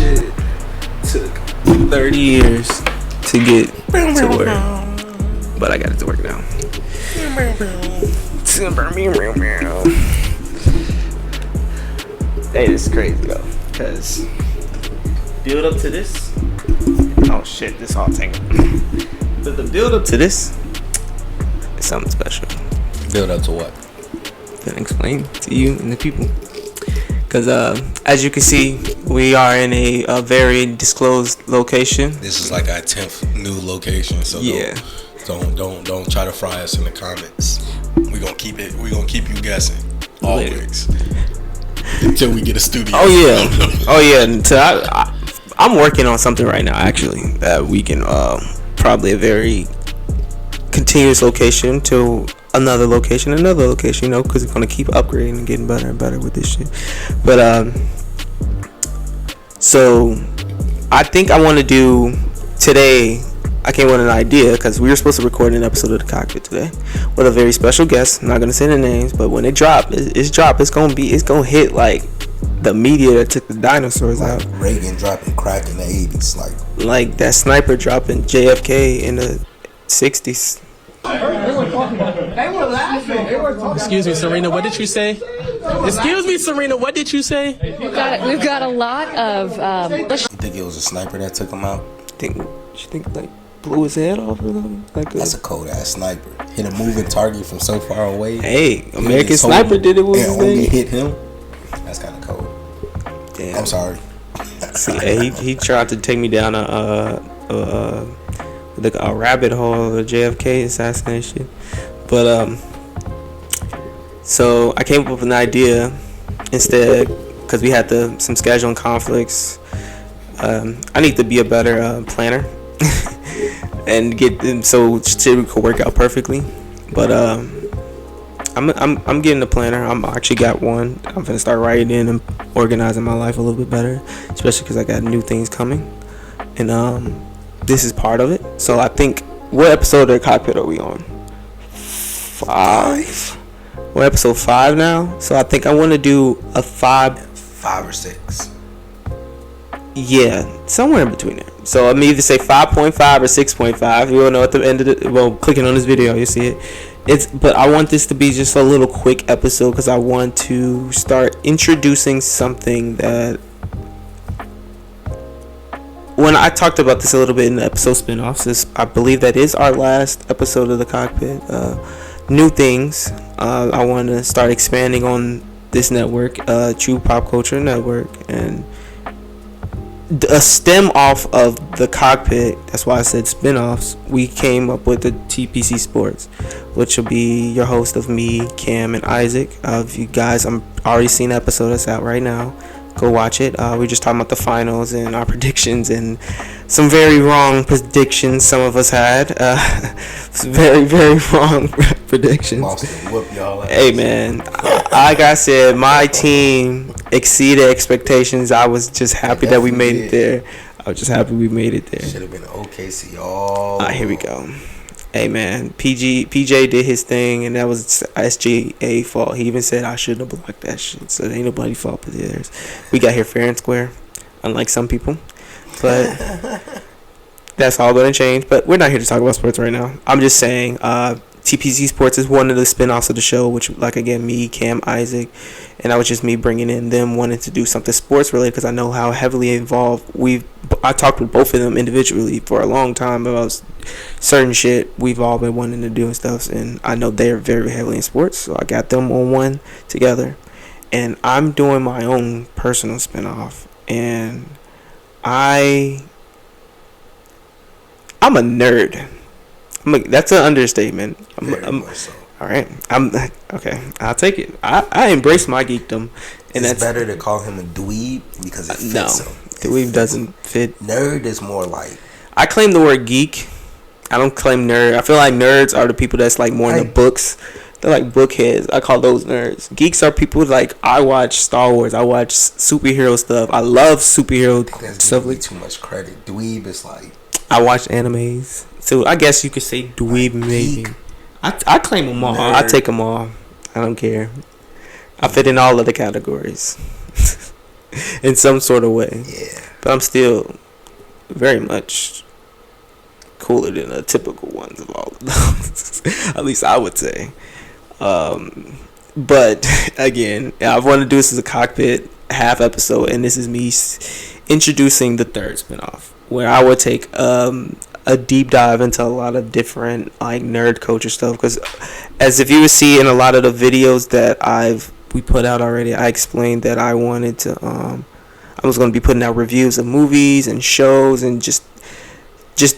shit took 30 years to get to work, but I got it to work now. Hey, this is crazy though, cause build up to this. Oh shit, this all tangled. But the build up to this is something special. Build up to what? Can I explain to you and the people? Because as you can see, we are in a very disclosed location. This is like our 10th new location, so yeah. Don't try to fry us in the comments. We're gonna keep you guessing always until we get a studio. Oh yeah. So I'm working on something right now actually that we can probably a very continuous location to another location, you know, because it's gonna keep upgrading and getting better and better with this shit. But so I think I want to do today. I came with an idea because we were supposed to record an episode of the Cockpit today with a very special guest. I'm not gonna say the names, but when it drop, it's gonna hit like the media that took the dinosaurs like out. Reagan dropping crack in the 80s, like that sniper dropping JFK in the 60s. Excuse me, Serena, what did you say? Excuse me, Serena, what did you say? We've got a lot of. You think it was a sniper that took him out? You think like blew his head off or something? That's a cold ass sniper. Hit a moving target from so far away. Hey, American Sniper did it with his only hit him. That's kind of cold. Damn. I'm sorry. See, he tried to take me down a rabbit hole of the JFK assassination, but so I came up with an idea instead because we had some scheduling conflicts. I need to be a better planner and get them so shit could work out perfectly. But I'm getting a planner. I'm actually got one. I'm gonna start writing in and organizing my life a little bit better, especially because I got new things coming, and this is part of it. So I think, what episode of the Cockpit are we on? 5. We're episode 5 now. So I think I want to do a 5 or 6. Yeah, somewhere in between there. So I'm either say 5.5 or 6.5. You will know at the end of clicking on this video, you see it. But I want this to be just a little quick episode because I want to start introducing something that, when I talked about this a little bit in the episode spinoffs, I believe that is our last episode of the Cockpit. New things. I want to start expanding on this network, True Pop Culture Network, and a stem off of the Cockpit. That's why I said spinoffs. We came up with the TPC Sports, which will be your host of me, Cam, and Isaac. If you guys, I'm already seen the episode that's out right now. Go watch it. We're just talking about the finals and our predictions and some very wrong predictions some of us had. Very, very wrong predictions. Whoop y'all ass. Hey man, like I said, my team exceeded expectations. I was just happy that we made it there. I was just happy we made it there. Should have been OKC all. Here we go. Hey man, PJ did his thing, and that was SGA fault. He even said I shouldn't have blocked that shit. So it ain't nobody's fault but theirs. We got here fair and square, unlike some people. But that's all going to change. But we're not here to talk about sports right now. I'm just saying, TPC Sports is one of the spin-offs of the show, which, like, again, me, Cam, Isaac, and that was just me bringing in them wanting to do something sports related because I know how heavily involved I talked with both of them individually for a long time about certain shit we've all been wanting to do and stuff, and I know they're very heavily in sports, so I got them on one together, and I'm doing my own personal spin-off, and I'm a nerd. That's an understatement. All right. Okay. I'll take it. I embrace my geekdom, and it's better to call him a dweeb because it fits him. Dweeb doesn't fit. Nerd is more like. I claim the word geek. I don't claim nerd. I feel like nerds are the people that's like more in the books. They're like bookheads. I call those nerds. Geeks are people like, I watch Star Wars. I watch superhero stuff. I love superhero stuff. That's too much credit. Dweeb is like. I watch animes. So I guess you could say dweeb maybe. I claim them all. Nerd. I take them all. I don't care. I fit in all of the categories. in some sort of way. Yeah. But I'm still very much cooler than the typical ones of all of those. At least I would say. But again, I want to do this as a Cockpit half episode, and this is me introducing the third spinoff, where I would take a deep dive into a lot of different like nerd culture stuff. Because as if you would see in a lot of the videos that we put out already, I explained that I wanted to I was going to be putting out reviews of movies and shows and just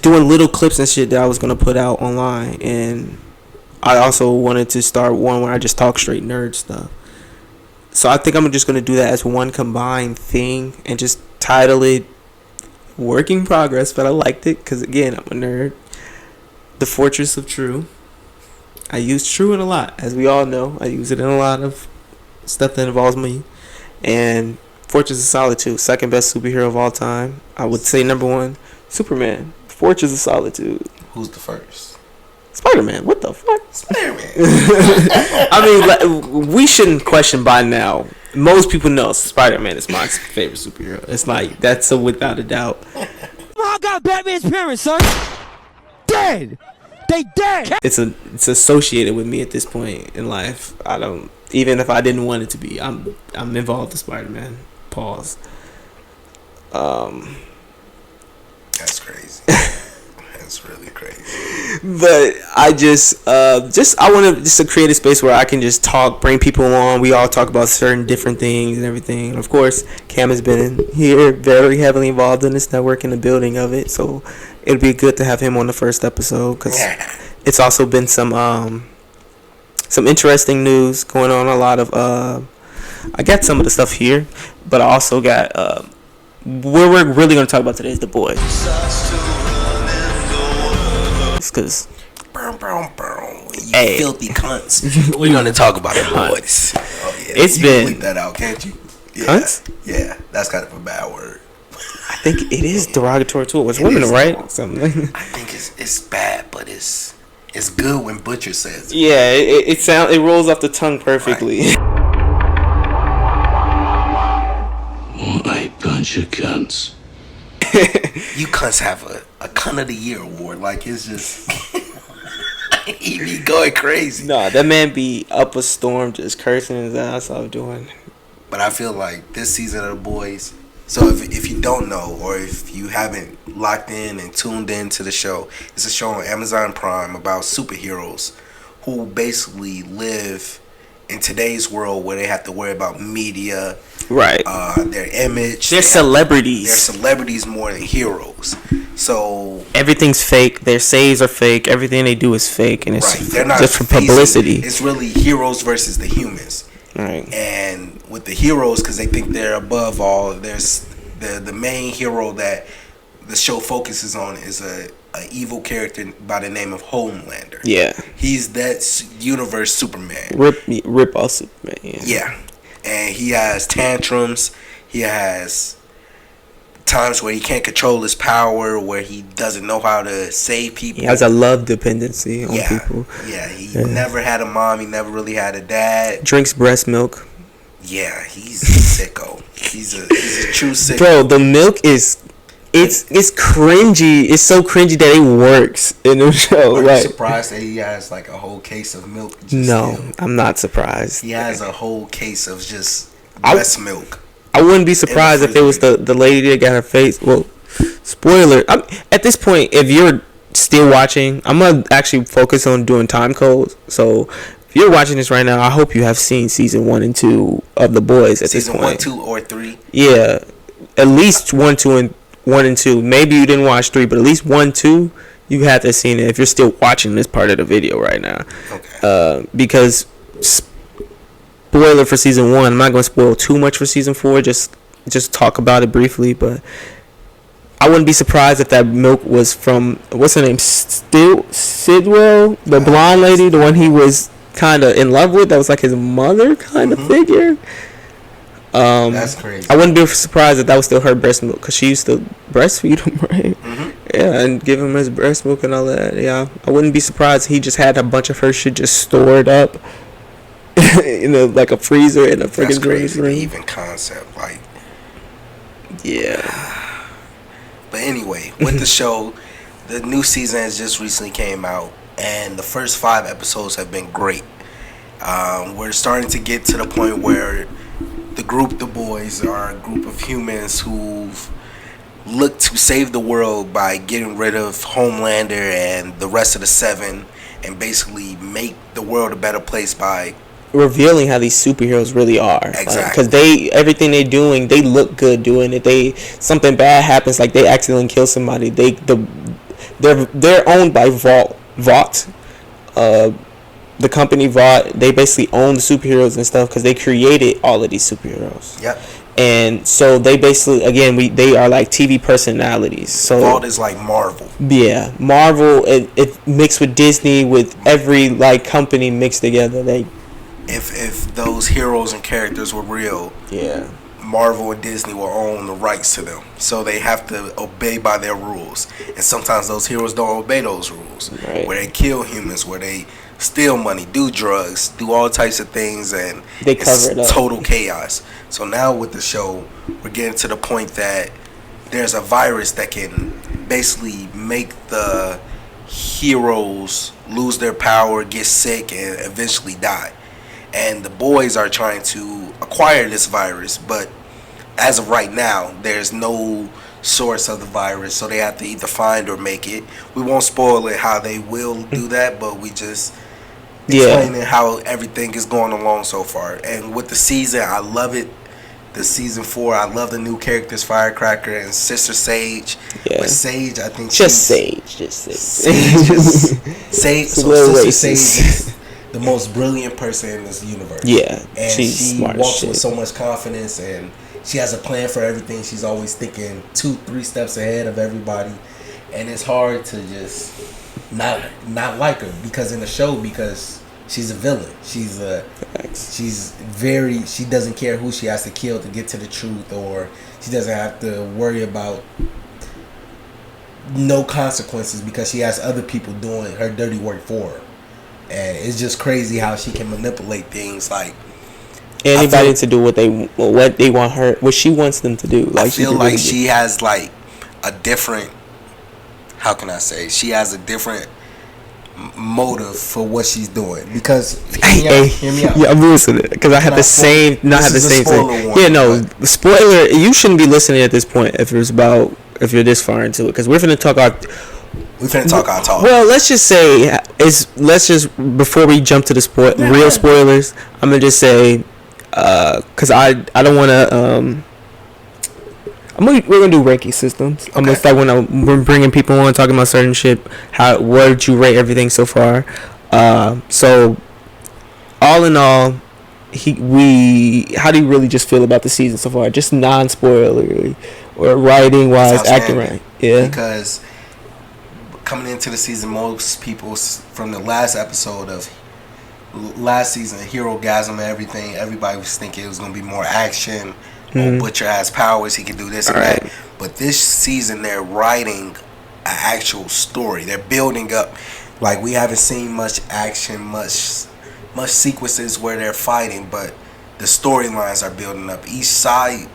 doing little clips and shit that I was going to put out online. And I also wanted to start one where I just talk straight nerd stuff. So I think I'm just going to do that as one combined thing and just title it Work in Progress. But I liked it because, again, I'm a nerd. The Fortress of True. I use True in a lot. As we all know, I use it in a lot of stuff that involves me. And Fortress of Solitude, second best superhero of all time. I would say number one, Superman. Fortress of Solitude. Who's the first? Spider-Man. What the fuck? Spider-Man. I mean, we shouldn't question by now. Most people know Spider-Man is my favorite superhero. It's like, that's a without a doubt. I got Batman's parents, son. Dead. They dead. It's associated with me at this point in life. I don't, even if I didn't want it to be, I'm involved in Spider-Man. Pause. That's crazy. That's really crazy. But I I want to create a space where I can just talk, bring people on. We all talk about certain different things and everything. And of course, Cam has been in here very heavily involved in this network and the building of it. So it'd be good to have him on the first episode because it's also been some interesting news going on. A lot of I got some of the stuff here, but I also got what we're really going to talk about today is The Boys. Because you filthy cunts. We're going to talk about The Boys. Oh, yeah. It's you been can bleep that out, can't you? Yeah. Cunts? Yeah, that's kind of a bad word. I think it is derogatory to it. Was women, right? Something. I think it's bad, but it's good when Butcher says it. Yeah, it rolls off the tongue perfectly. Right. A bunch of cunts. You cunts have a cunt of the year award. Like, it's just he be going crazy. Nah, that man be up a storm just cursing his ass off doing. But I feel like this season of The Boys. So if you don't know, or if you haven't locked in and tuned in to the show, it's a show on Amazon Prime about superheroes who basically live in today's world where they have to worry about media, right? Their image. They're celebrities. They're celebrities more than heroes. So everything's fake. Their saves are fake. Everything they do is fake, and it's they're not just for publicity. It's really heroes versus the humans. Right. And with the heroes, because they think they're above all, there's the main hero that the show focuses on is a evil character by the name of Homelander. Yeah. He's that universe Superman. Rip off Superman. Yeah. And he has tantrums. He has times where he can't control his power, where he doesn't know how to save people. He has a love dependency on people. Yeah, he never had a mom. He never really had a dad. Drinks breast milk. Yeah, he's a sicko. He's a true sicko. Bro, the milk is... It's cringy. It's so cringy that it works in the show. Are you like, surprised that he has like a whole case of milk? No, I'm not surprised. He has a whole case of just breast milk. I wouldn't be surprised if it was the lady that got her face. Well, spoiler. At this point, if you're still watching, I'm gonna actually focus on doing time codes. So if you're watching this right now, I hope you have seen season 1 and 2 of The Boys at this point. Season 1, 2, or 3. Yeah, at least 1, 1 and 2. Maybe you didn't watch 3, but at least 1, 2, you have to have seen it if you're still watching this part of the video right now. Okay. Because spoiler for season 1, I'm not going to spoil too much for season 4. Just talk about it briefly, but I wouldn't be surprised if that milk was from, what's her name, Sidwell, the blonde lady, the one he was kind of in love with. That was like his mother kind of figure. That's crazy. I wouldn't be surprised if that was still her breast milk, because she used to breastfeed him, right? Yeah, and give him his breast milk and all that. Yeah, I wouldn't be surprised he just had a bunch of her shit just stored up in like a freezer in a freaking crazy. room. Even concept, like Yeah. But anyway, with the show, the new season has just recently came out, and the first 5 episodes have been great. We're starting to get to the point where the boys are a group of humans who've looked to save the world by getting rid of Homelander and the rest of the 7, and basically make the world a better place by revealing how these superheroes really are. Exactly. Because everything they're doing, they look good doing it. Something bad happens, like they accidentally kill somebody. They're owned by Vought. The company Vought, they basically own the superheroes and stuff because they created all of these superheroes. Yep. And so they basically, again, they are like TV personalities. So Vought is like Marvel. Yeah, Marvel. It mixed with Disney, with every like company mixed together. If those heroes and characters were real, yeah, Marvel and Disney will own the rights to them, so they have to obey by their rules. And sometimes those heroes don't obey those rules, right. Where they kill humans, where they steal money, do drugs, do all types of things, and they cover it up. Total chaos. So now with the show, we're getting to the point that there's a virus that can basically make the heroes lose their power, get sick, and eventually die. And the boys are trying to acquire this virus, but as of right now, there's no source of the virus, so they have to either find or make it. We won't spoil it how they will do that, but we just explaining how everything is going along so far. And with the season, I love it. The season 4, I love the new characters, Firecracker and Sister Sage. Yeah. But Sage, I think Sage. Sage. So Sister Sage is the most brilliant person in this universe. Yeah, and she's she smart walks with so much confidence, and she has a plan for everything. She's always thinking 2-3 steps ahead of everybody, and it's hard to just not like her because in the show, because she's a villain. She doesn't care who she has to kill to get to the truth, or she doesn't have to worry about no consequences because she has other people doing her dirty work for her. And it's just crazy how she can manipulate things. Like anybody to do what they want her, what she wants them to do. Like, I feel like she has like a different. How can I say? She has a different motive for what she's doing, because hear me out. Yeah, I'm listening because I have the same. Not have the same thing. Yeah, no, the spoiler. You shouldn't be listening at this point if you're this far into it, because we're finna talk our. We finna talk our talk. Well, let's just say before we jump to the real spoilers, I'm gonna just say, because I don't want to. We're gonna do ranking systems. Okay. I'm gonna start when we're bringing people on, talking about certain shit. What did you rate everything so far? So all in all, how do you really just feel about the season so far? Just non-spoilery or writing wise, acting right? Yeah, because coming into the season, most people from the last episode of last season, Hero-gasm and everything, everybody was thinking it was gonna be more action. Butcher has powers, he can do this and that. But this season, they're writing an actual story. They're building up. Like, we haven't seen much action, much sequences where they're fighting, but the storylines are building up. Each side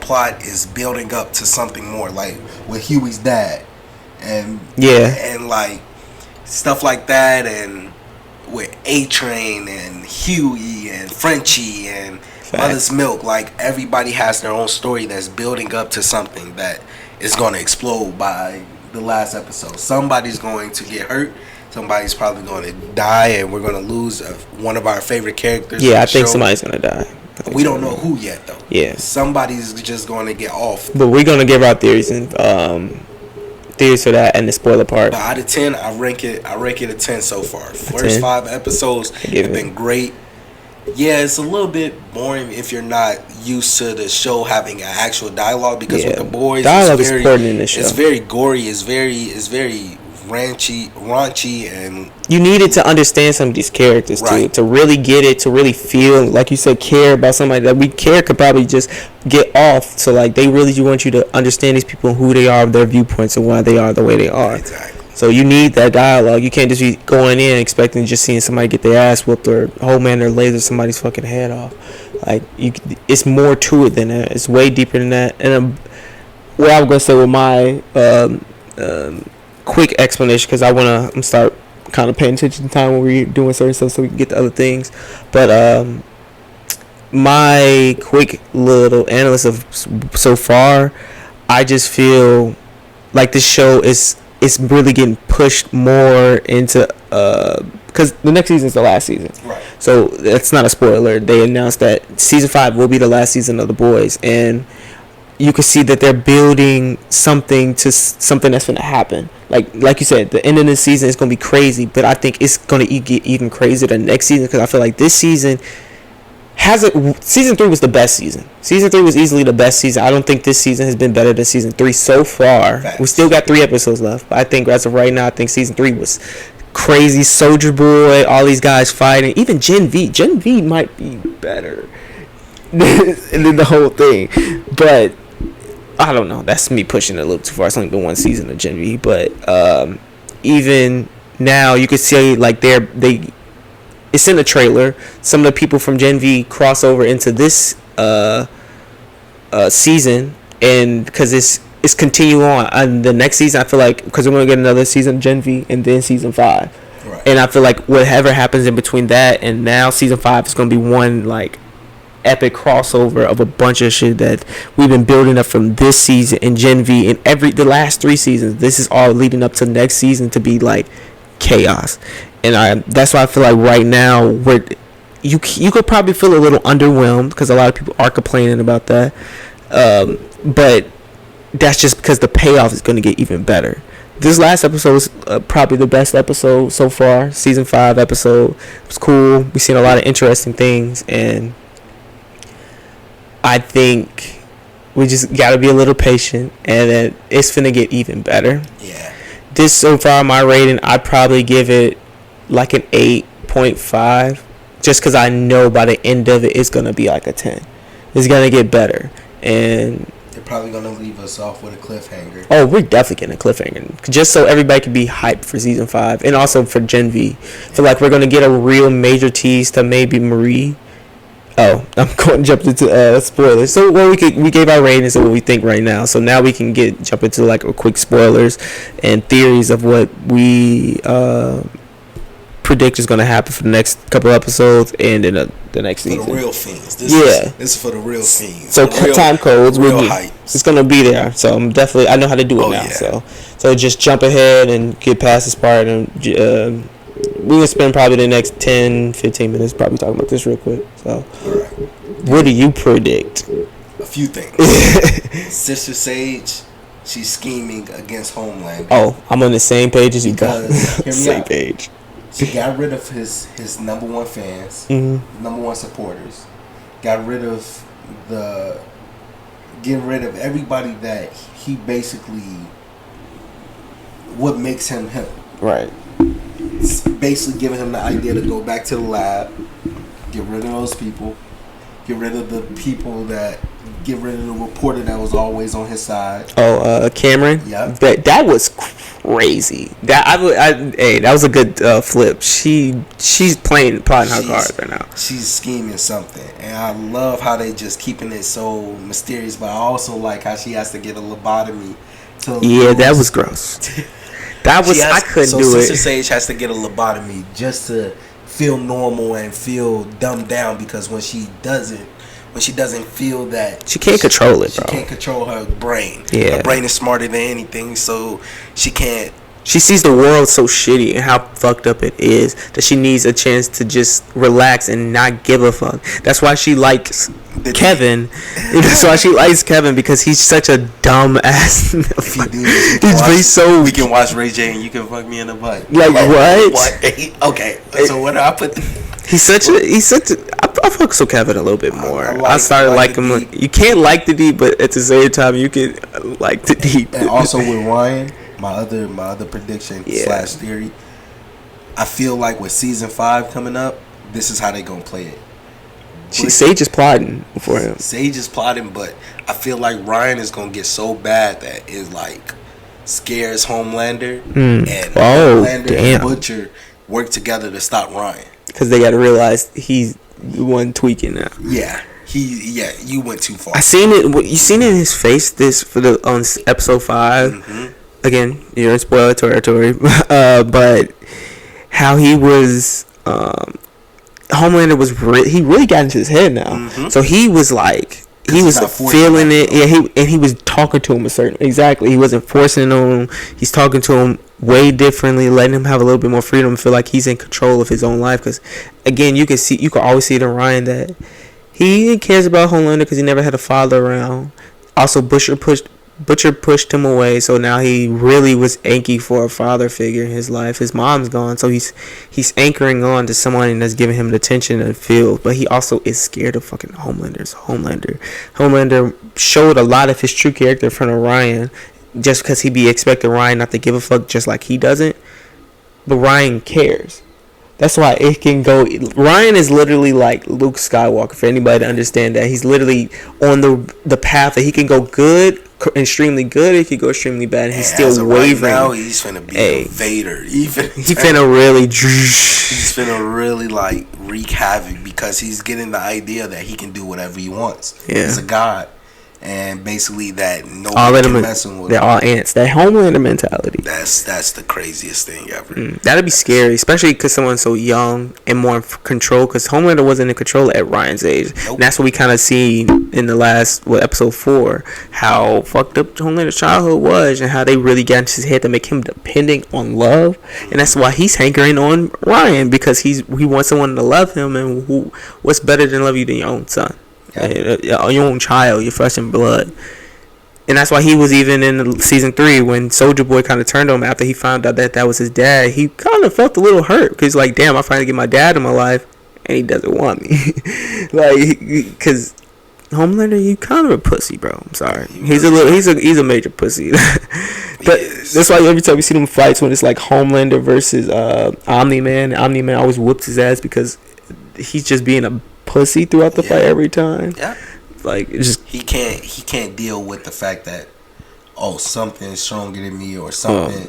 plot is building up to something more. Like with Huey's dad, and like stuff like that, and with A-Train and Huey and Frenchie and Mother's Milk. Like, everybody has their own story that's building up to something that is going to explode by the last episode. Somebody's going to get hurt. Somebody's probably going to die, and we're going to lose one of our favorite characters. Yeah, I think somebody's going to die. We don't know who yet, though. Yeah, somebody's just going to get off. But we're going to give our theories and theories for that and the spoiler part. But out of 10, I rank it a 10 so far. First 5 episodes have been great. Yeah, it's a little bit boring if you're not used to the show having an actual dialogue, because with the boys, dialogue is important in this show. It's very gory. It's very raunchy, and you needed to understand some of these characters to really get it, to really feel, like you said, care about somebody that we care could probably just get off. So like, they really do want you to understand these people, who they are, their viewpoints, and why they are the way they are. Exactly. So you need that dialogue. You can't just be going in expecting just seeing somebody get their ass whooped or Homelander laser somebody's fucking head off. Like it's more to it than that. It's way deeper than that. And what I was gonna say with my quick explanation, because I'm start kind of paying attention to time when we're doing certain stuff, so we can get to other things. But my quick little analysis of so far, I just feel like this show is really getting pushed more into because the next season is the last season, right? So that's not a spoiler. They announced that season 5 will be the last season of The Boys, and you can see that they're building something that's going to happen. Like you said, the end of the season is going to be crazy, but I think it's going to get even crazier the next season, because I feel like this season season 3 was the best season. Season 3 was easily the best season. I don't think this season has been better than season 3 so far. Facts. We still got 3 episodes left, but I think as of right now, I think season 3 was crazy. Soldier Boy, all these guys fighting, even Gen V might be better than the whole thing, but I don't know. That's me pushing it a little too far. It's only been one season of Gen V, but even now you could see like it's in the trailer. Some of the people from Gen V cross over into this season, and because it's continue on the next season. I feel like because we're gonna get another season of Gen V and then season 5, Right. and I feel like whatever happens in between that and now season 5 is gonna be one like epic crossover of a bunch of shit that we've been building up from this season in Gen V and the last 3 seasons. This is all leading up to next season to be like chaos, and that's why I feel like right now you could probably feel a little underwhelmed because a lot of people are complaining about that, but that's just because the payoff is going to get even better. This last episode was probably the best episode so far. Season 5 episode was cool. We've seen a lot of interesting things, and I think we just got to be a little patient, and then it's finna get even better. Yeah. This so far, my rating, I'd probably give it like an 8.5, just because I know by the end of it, it's going to be like a 10. It's going to get better, and They're probably going to leave us off with a cliffhanger. oh, we're definitely getting a cliffhanger, just so everybody can be hyped for season 5, and also for Gen V. I feel like we're going to get a real major tease to maybe Marie. Oh, I'm going to jump into spoilers. So we gave our ratings of what we think right now. So now we can jump into like a quick spoilers and theories of what we predict is going to happen for the next couple episodes and in the next season. For the real fiends. This is for the real fiends. So time codes, hype. it's going to be there. So I know how to do it now. Yeah. So just jump ahead and get past this part, and we're going to spend probably the next 10-15 minutes probably talking about this real quick. So, What do you predict? A few things. Sister Sage, she's scheming against Homeland. Oh, I'm on the same page as you Because, hear me same out. page. She got rid of his number one fans, number one supporters. Got rid of everybody that he basically, what makes him him. Right. It's basically giving him the idea to go back to the lab, get rid of those people, get rid of the reporter that was always on his side. Oh, Cameron. Yeah. That was crazy. That was a good flip. She's plotting her cards right now. She's scheming something, and I love how they just keeping it so mysterious. But I also like how she has to get a lobotomy. That was gross. I couldn't do Sister it. Sage has to get a lobotomy just to feel normal and feel dumbed down, because when she doesn't feel that, She can't control it, she bro. can't control her brain. Yeah. Her brain is smarter than anything, so she can't. She sees the world so shitty and how fucked up it is that she needs a chance to just relax and not give a fuck. That's why she likes Kevin. That's why she likes Kevin, because he's such a dumb ass. If he do this, we can watch Ray J and you can fuck me in the butt. Like what? What? Okay. So what do I put? He's such a. I fuck with Kevin a little bit more. I started like liking the him. You can't like the D, but at the same time you can like the D. And also with Ryan, my other prediction / theory, I feel like with season 5 coming up, this is how they gonna play it. Sage is plotting for him. Sage is plotting, but I feel like Ryan is gonna get so bad that it like scares Homelander, and Homelander and Butcher work together to stop Ryan. Because they got to realize he's the one tweaking now. Yeah, You went too far. I seen it. You seen it in his face. This for the on episode 5. Mm-hmm. Again, you're in spoiler territory, but how he was. Homelander was he really got into his head now. Mm-hmm. So he was like. He was feeling it, yeah. He was talking to him exactly. He wasn't forcing on him. He's talking to him way differently, letting him have a little bit more freedom, feel like he's in control of his own life. Because again, you can always see it in Ryan that he cares about Homelander because he never had a father around. Also, Butcher pushed him away, so now he really was anky for a father figure in his life. His mom's gone, so he's anchoring on to someone that's giving him the attention and feel. But he also is scared of fucking Homelander showed a lot of his true character in front of Ryan, just because he be expecting Ryan not to give a fuck, just like he doesn't. But Ryan cares. That's why it can go. Ryan is literally like Luke Skywalker. For anybody to understand that, he's literally on the path that he can go good, extremely good. He could go extremely bad, and he's still wavering. Right now, he's finna be a Vader. He's finna really like wreak havoc because he's getting the idea that he can do whatever he wants. Yeah. He's a god. And basically that nobody can mess with. They're all ants. That Homelander mentality. That's the craziest thing ever. That'd be scary, especially because someone's so young and more in control. Because Homelander wasn't in control at Ryan's age. Nope. And that's what we kind of seen in the last episode 4, how fucked up Homelander's childhood was, and how they really got into his head to make him dependent on love. And that's why he's hankering on Ryan, because he wants someone to love him. And what's better than love you than your own son? Your own child, your flesh and blood. And that's why he was even in season 3 when Soldier Boy kind of turned on him after he found out that was his dad. He kind of felt a little hurt because like, damn, I finally get my dad in my life and he doesn't want me. Like, because Homelander, you kind of a pussy, bro. I'm sorry. He's a major pussy. But that's why every time you see them fights when it's like Homelander versus Omni-Man always whoops his ass because he's just being a pussy throughout the fight every time. Yeah. Like, it's just he can't deal with the fact that something is stronger than me or something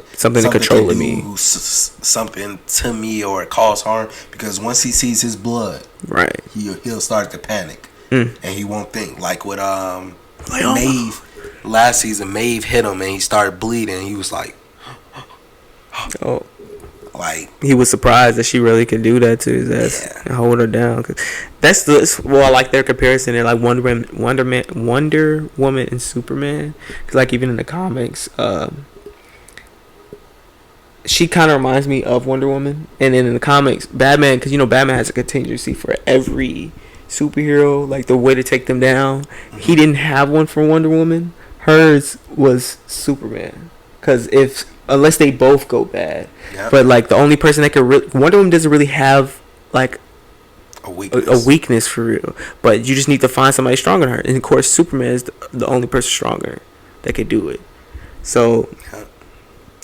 controlling me, something to me, or it cause harm, because once he sees his blood, right, he'll start to panic and he won't think. Like with Maeve last season, Maeve hit him and he started bleeding and he was like like he was surprised that she really could do that to his ass and hold her down. That's I like their comparison. They're like Wonder Woman and Superman. Cause like even in the comics, she kind of reminds me of Wonder Woman. And then in the comics, Batman, because Batman has a contingency for every superhero, like the way to take them down. He didn't have one for Wonder Woman. Hers was Superman. Because unless they both go bad. Yep. But like the only person that could Wonder Woman doesn't really have like a weakness for real. But you just need to find somebody stronger than her. And of course Superman is the only person stronger that could do it. So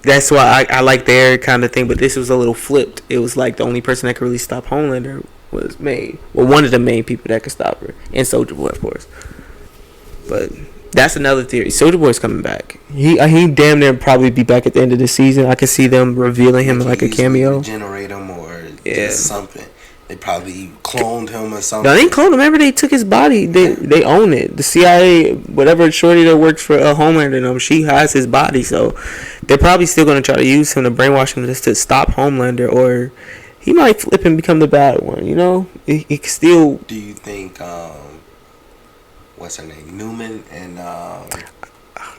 that's why I like their kind of thing. But this was a little flipped. It was like the only person that could really stop Homelander was Maeve. Well, one of the main people that could stop her. And Soldier Boy, of course. But that's another theory. Soldier Boy's coming back. He damn near probably be back at the end of the season. I could see them revealing him like a cameo. Generate him or just something. They probably cloned him or something. No, they didn't clone him. Remember, they took his body. They own it. The CIA, whatever shorty that works for Homelander, she has his body. So they're probably still going to try to use him to brainwash him just to stop Homelander, or he might flip and become the bad one. He could still. Do you think? What's her name? Newman and.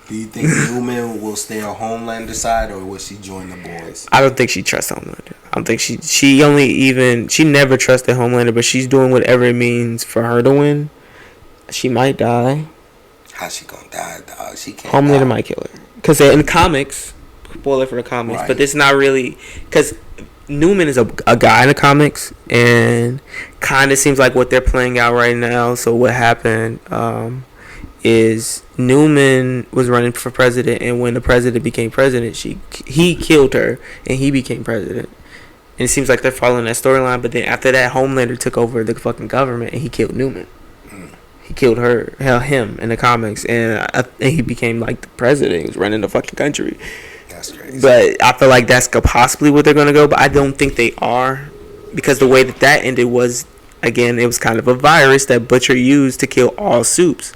Do you think Newman will stay on Homelander's side, or will she join the boys? I don't think she trusts Homelander. I don't think she never trusted Homelander, but she's doing whatever it means for her to win. She might die. How's she gonna die, dog? She can't. Homelander might kill her. Because in the comics, spoiler for the comics, but it's not really, because Newman is a guy in the comics, and kind of seems like what they're playing out right now. So what happened is Newman was running for president, and when the president became president, he killed her, and he became president. And it seems like they're following that storyline. But then after that, Homelander took over the fucking government, and he killed Newman. He killed him in the comics, and he became like the president. He was running the fucking country. That's crazy. But I feel like that's possibly what they're gonna go. But I don't think they are, because the way that ended was again, it was kind of a virus that Butcher used to kill all supes.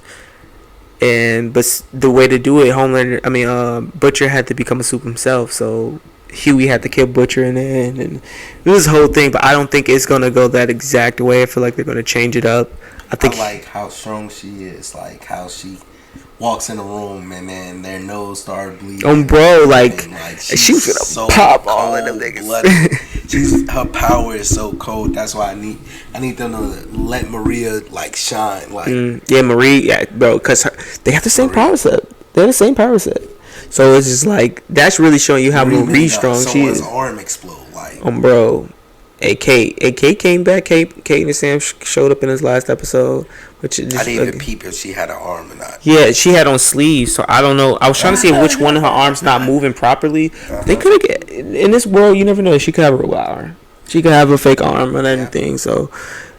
But the way to do it, Butcher had to become a soup himself, so Huey had to kill Butcher in the end, and this whole thing. But I don't think it's gonna go that exact way. I feel like they're gonna change it up. I like how strong she is, like how she walks in the room and then their nose start bleeding. Bro, she's gonna so pop all of them niggas. Her power is so cold. That's why I need them to let Maria shine. Marie, bro, because they have the same power set. They're the same power set. So it's just that's really showing you how Marie strong she is. Someone's arm explode, bro. Kate came back. Kate and Sam showed up in his last episode. Which I didn't even peep if she had an arm or not. Yeah, she had on sleeves, so I don't know. I was trying to see which one of her arms not moving properly. They could have. In this world, you never know. She could have a real arm. She could have a fake arm or anything. So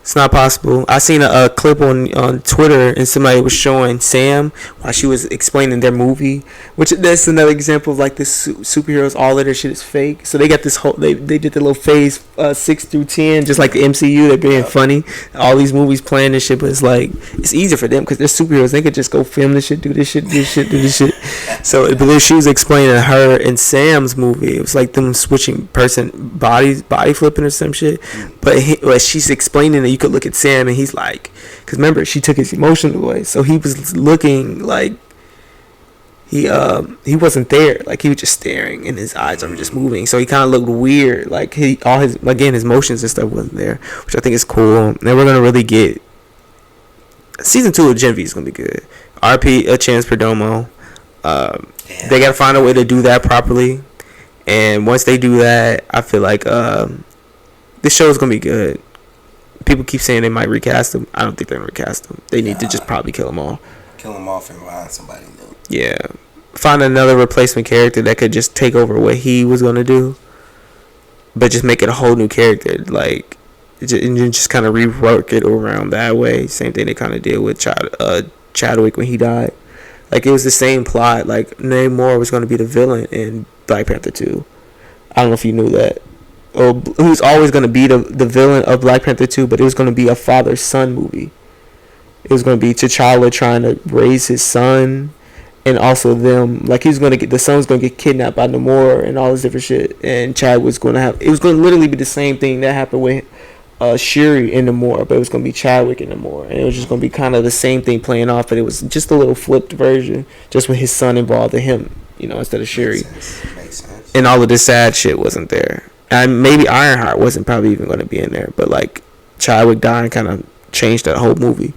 it's not possible. I seen a clip on Twitter, and somebody was showing Sam while she was explaining their movie, which that's another example of this superheroes. All of their shit is fake. So they got this whole they did the little phase 6 through 10, just like the MCU. They're being funny. All these movies playing this shit, but it's easier for them because they're superheroes. They could just go film this shit, do this shit, do this shit. So I believe she was explaining her and Sam's movie. It was like them switching body flipping or some shit. But she's explaining it. You could look at Sam and he's because remember she took his emotions away, so he was looking like he wasn't there, he was just staring and his eyes are just moving, so he kind of looked weird, his emotions and stuff wasn't there, which I think is cool. And then we're gonna really get season 2 of Gen V is gonna be good. RP a Chance Perdomo. They gotta find a way to do that properly, and once they do that, I feel like this show is gonna be good. People keep saying they might recast him. I don't think they're gonna recast him. They need to just probably kill them all. Kill them off and find somebody new. Yeah, find another replacement character that could just take over what he was gonna do, but just make it a whole new character. And just kind of rework it around that way. Same thing they kind of did with Chadwick when he died. It was the same plot. Namor was gonna be the villain in Black Panther 2. I don't know if you knew that. Who's always going to be the villain of Black Panther 2, but it was going to be a father-son movie. It was going to be T'Challa trying to raise his son, and also them, the son's going to get kidnapped by Namor and all this different shit, and Chad was going to it was going to literally be the same thing that happened with Shuri and Namor, but it was going to be Chadwick and Namor, and it was just going to be kind of the same thing playing off, but it was just a little flipped version, just with his son involved in him, instead of Shuri. Makes sense. And all of this sad shit wasn't there. And maybe Ironheart wasn't probably even going to be in there, but Chadwick dying kind of changed that whole movie.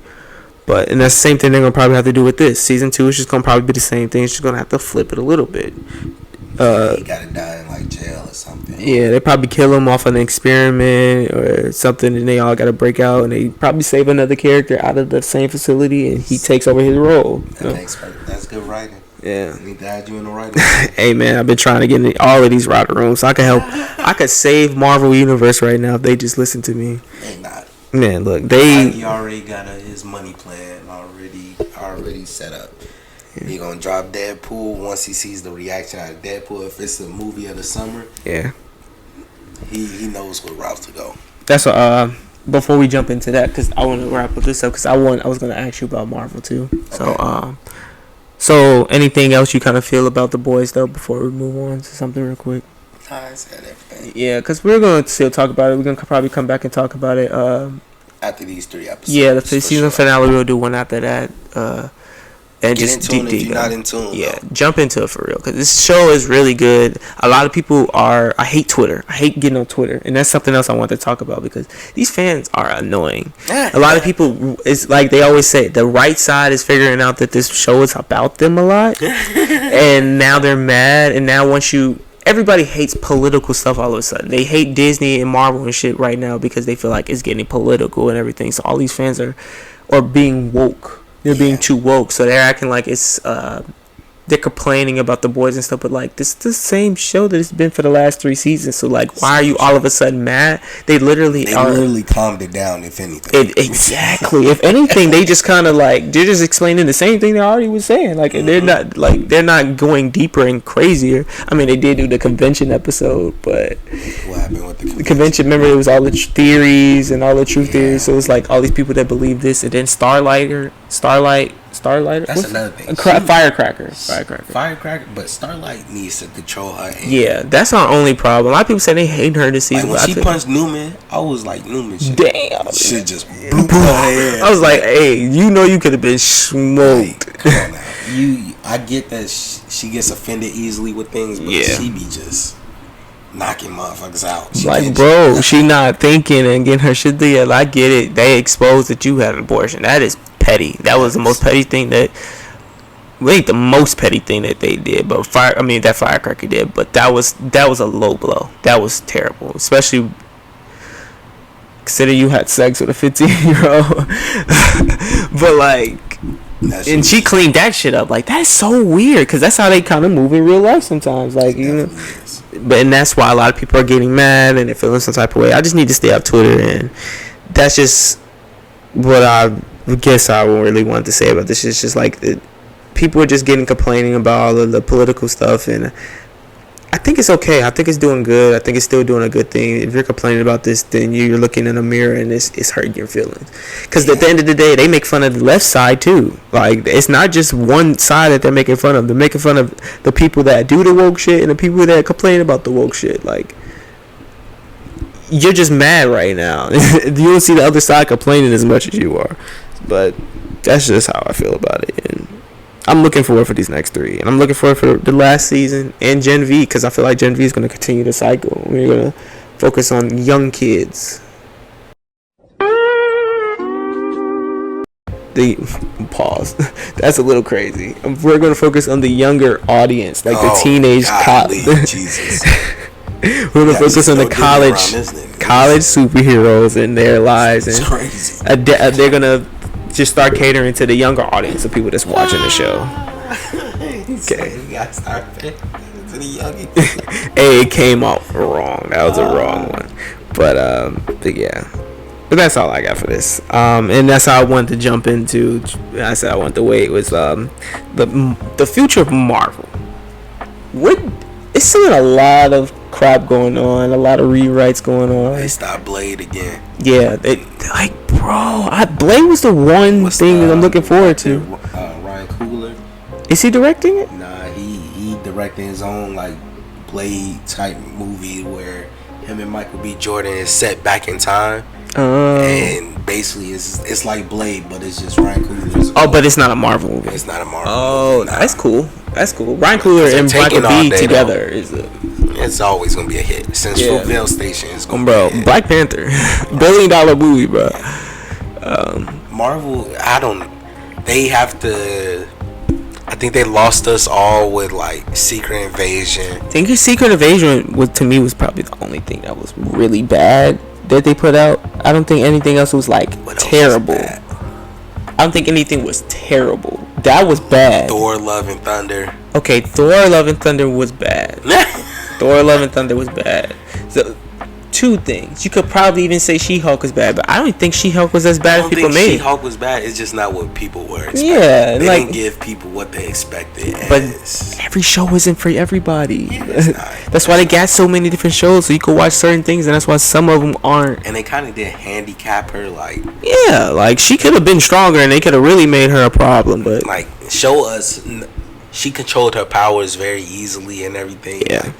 And that's the same thing they're going to probably have to do with this. Season 2 is just going to probably be the same thing. It's just going to have to flip it a little bit. He got to die in jail or something. Yeah, they probably kill him off an experiment or something, and they all got to break out, and they probably save another character out of the same facility, and he takes over his role. That's good writing. Yeah. I need to add you in the writing. Hey man, I've been trying to get in all of these writer rooms so I can help. I could save Marvel Universe right now if they just listen to me. They not. Man, look, He already got his money plan already set up. Yeah. He gonna drop Deadpool once he sees the reaction out of Deadpool. If it's the movie of the summer, yeah, he knows what route to go. That's what. Before we jump into that, because I want to wrap up this up, because I was gonna ask you about Marvel too. Okay. So anything else you kind of feel about the boys though before we move on to something real quick? I said everything. Yeah, because we're going to still talk about it. We're going to probably come back and talk about it. After these 3 episodes. Yeah, the season finale, we'll do one after that. And get just in tune if you're not in tune. Yeah, jump into it for real. Because this show is really good. A lot of people I hate Twitter. I hate getting on Twitter. And that's something else I want to talk about because these fans are annoying. A lot of people, it's like they always say, the right side is figuring out that this show is about them a lot. And now they're mad. And now everybody hates political stuff all of a sudden. They hate Disney and Marvel and shit right now because they feel like it's getting political and everything. So all these fans are being woke. They're being too woke. So they're acting like it's they're complaining about the boys and stuff, but like this is the same show that it's been for the last 3 seasons. So like, why are you all of a sudden mad? They literally calmed it down. If anything, exactly. If anything, they just kind of like they're just explaining the same thing they already was saying. Like they're not going deeper and crazier. I mean, they did do the convention episode, but what happened with the convention? Remember, it was all the theories and all the truth theories. So it was like all these people that believe this, and then Starlighter. That's another thing. Firecracker. But Starlight needs to control her. Yeah, that's our only problem. A lot of people say they hate her this season. Like when she punched Newman, I was like, Newman shit. Damn. Shit just blew her head. I was like, hey, you could have been smoked. Like, come on now. I get that she gets offended easily with things, but she be just knocking motherfuckers out. She not thinking and getting her shit together. I get it. They exposed that you had an abortion. That is petty. That was the most petty thing that. Well, ain't the most petty thing that they did, but that firecracker did. But that was a low blow. That was terrible, especially consider you had sex with a 15-year-old. But like, and she cleaned that shit up. Like that's so weird because that's how they kind of move in real life sometimes. Like and that's why a lot of people are getting mad and they're feeling some type of way. I just need to stay off Twitter, and that's just what I guess I really wanted to say about this. It's just like people are just complaining about all of the political stuff, and I think it's okay. I think it's doing good. I think it's still doing a good thing. If you're complaining about this, then you're looking in a mirror and it's hurting your feelings. Because at the end of the day, they make fun of the left side too. Like it's not just one side that they're making fun of. They're making fun of the people that do the woke shit and the people that complain about the woke shit. Like you're just mad right now. You don't see the other side complaining as much as you are. But that's just how I feel about it. And I'm looking forward for these next 3, and I'm looking forward for the last season and Gen V, because I feel like Gen V is going to continue the cycle. We're going to focus on young kids. Pause. That's a little crazy. We're going to focus on the younger audience, like the teenage Jesus. We're going to focus on the college superheroes and their lives. It's and crazy. They're going to just start catering to the younger audience of people that's watching the show. Okay. You gotta start to the young. Hey, it came out wrong. That was a wrong one. But yeah. But that's all I got for this. And that's how I wanted to jump into. I said I wanted to wait. Was the future of Marvel. It's still a lot of crap going on, a lot of rewrites going on. They stopped Blade again. Yeah, Blade was the one thing that I'm looking forward to. Ryan Coogler. Is he directing it? Nah, he directing his own like Blade type movie where him and Michael B. Jordan is set back in time. And basically it's like Blade, but it's just Ryan Coogler's. But it's not a Marvel movie. It's not a Marvel movie. Nah. That's cool. Ryan Coogler and Michael B. together it's always gonna be a hit since Fruitvale Station is gonna be a hit. Black Panther, $1 billion movie, bro. Marvel, they have to. I think they lost us all with like Secret Invasion. I think Secret Invasion was probably the only thing that was really bad that they put out. I don't think anything else was like terrible. I don't think anything was terrible. That was bad. Thor: Love and Thunder. Okay, Thor: Love and Thunder was bad. Thor: Love and Thunder was bad. So, 2 things. You could probably even say She-Hulk was bad, but I don't think She-Hulk was as bad as people made. She-Hulk was bad. It's just not what people were expecting. Yeah, they didn't give people what they expected. But every show isn't for everybody. Yeah, that's why they got so many different shows, so you can watch certain things, and that's why some of them aren't. And they kind of did handicap her, like. Yeah, like she could have been stronger, and they could have really made her a problem, but like show us. She controlled her powers very easily and everything. Yeah. Like,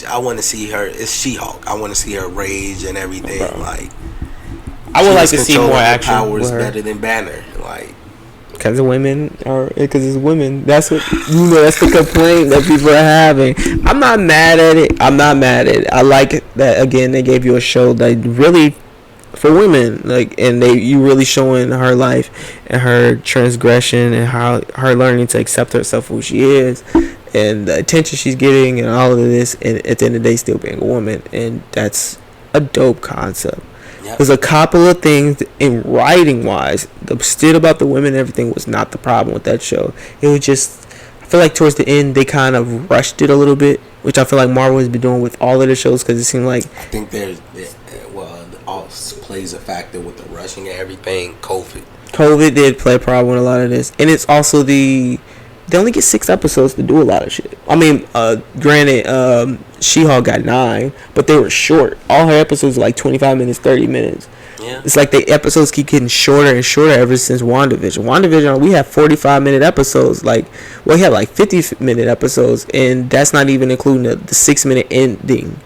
I want to see her. It's She-Hulk. I want to see her rage and everything. Bro. Like, I would like to see more action. Powers better than Banner. Like, because it's women. That's what that's the complaint that people are having. I'm not mad at it. I like it that again they gave you a show that really for women, like, and you really showing her life and her transgression and how her learning to accept herself who she is and the attention she's getting and all of this, and at the end of the day still being a woman, and that's a dope concept. Yep. There's a couple of things in writing wise, the shit about the women and everything was not the problem with that show. It was just I feel like towards the end they kind of rushed it a little bit, which I feel like Marvel has been doing with all of the shows, because it seemed like I think also plays a factor with the rushing and everything. COVID did play a problem with a lot of this, and it's also they only get 6 episodes to do a lot of shit. I mean, granted, She-Hulk got 9, but they were short. All her episodes were like 25 minutes, 30 minutes. Yeah. It's like the episodes keep getting shorter and shorter ever since WandaVision. WandaVision, we have 45-minute episodes. Like, we have like 50-minute episodes, and that's not even including the 6-minute ending.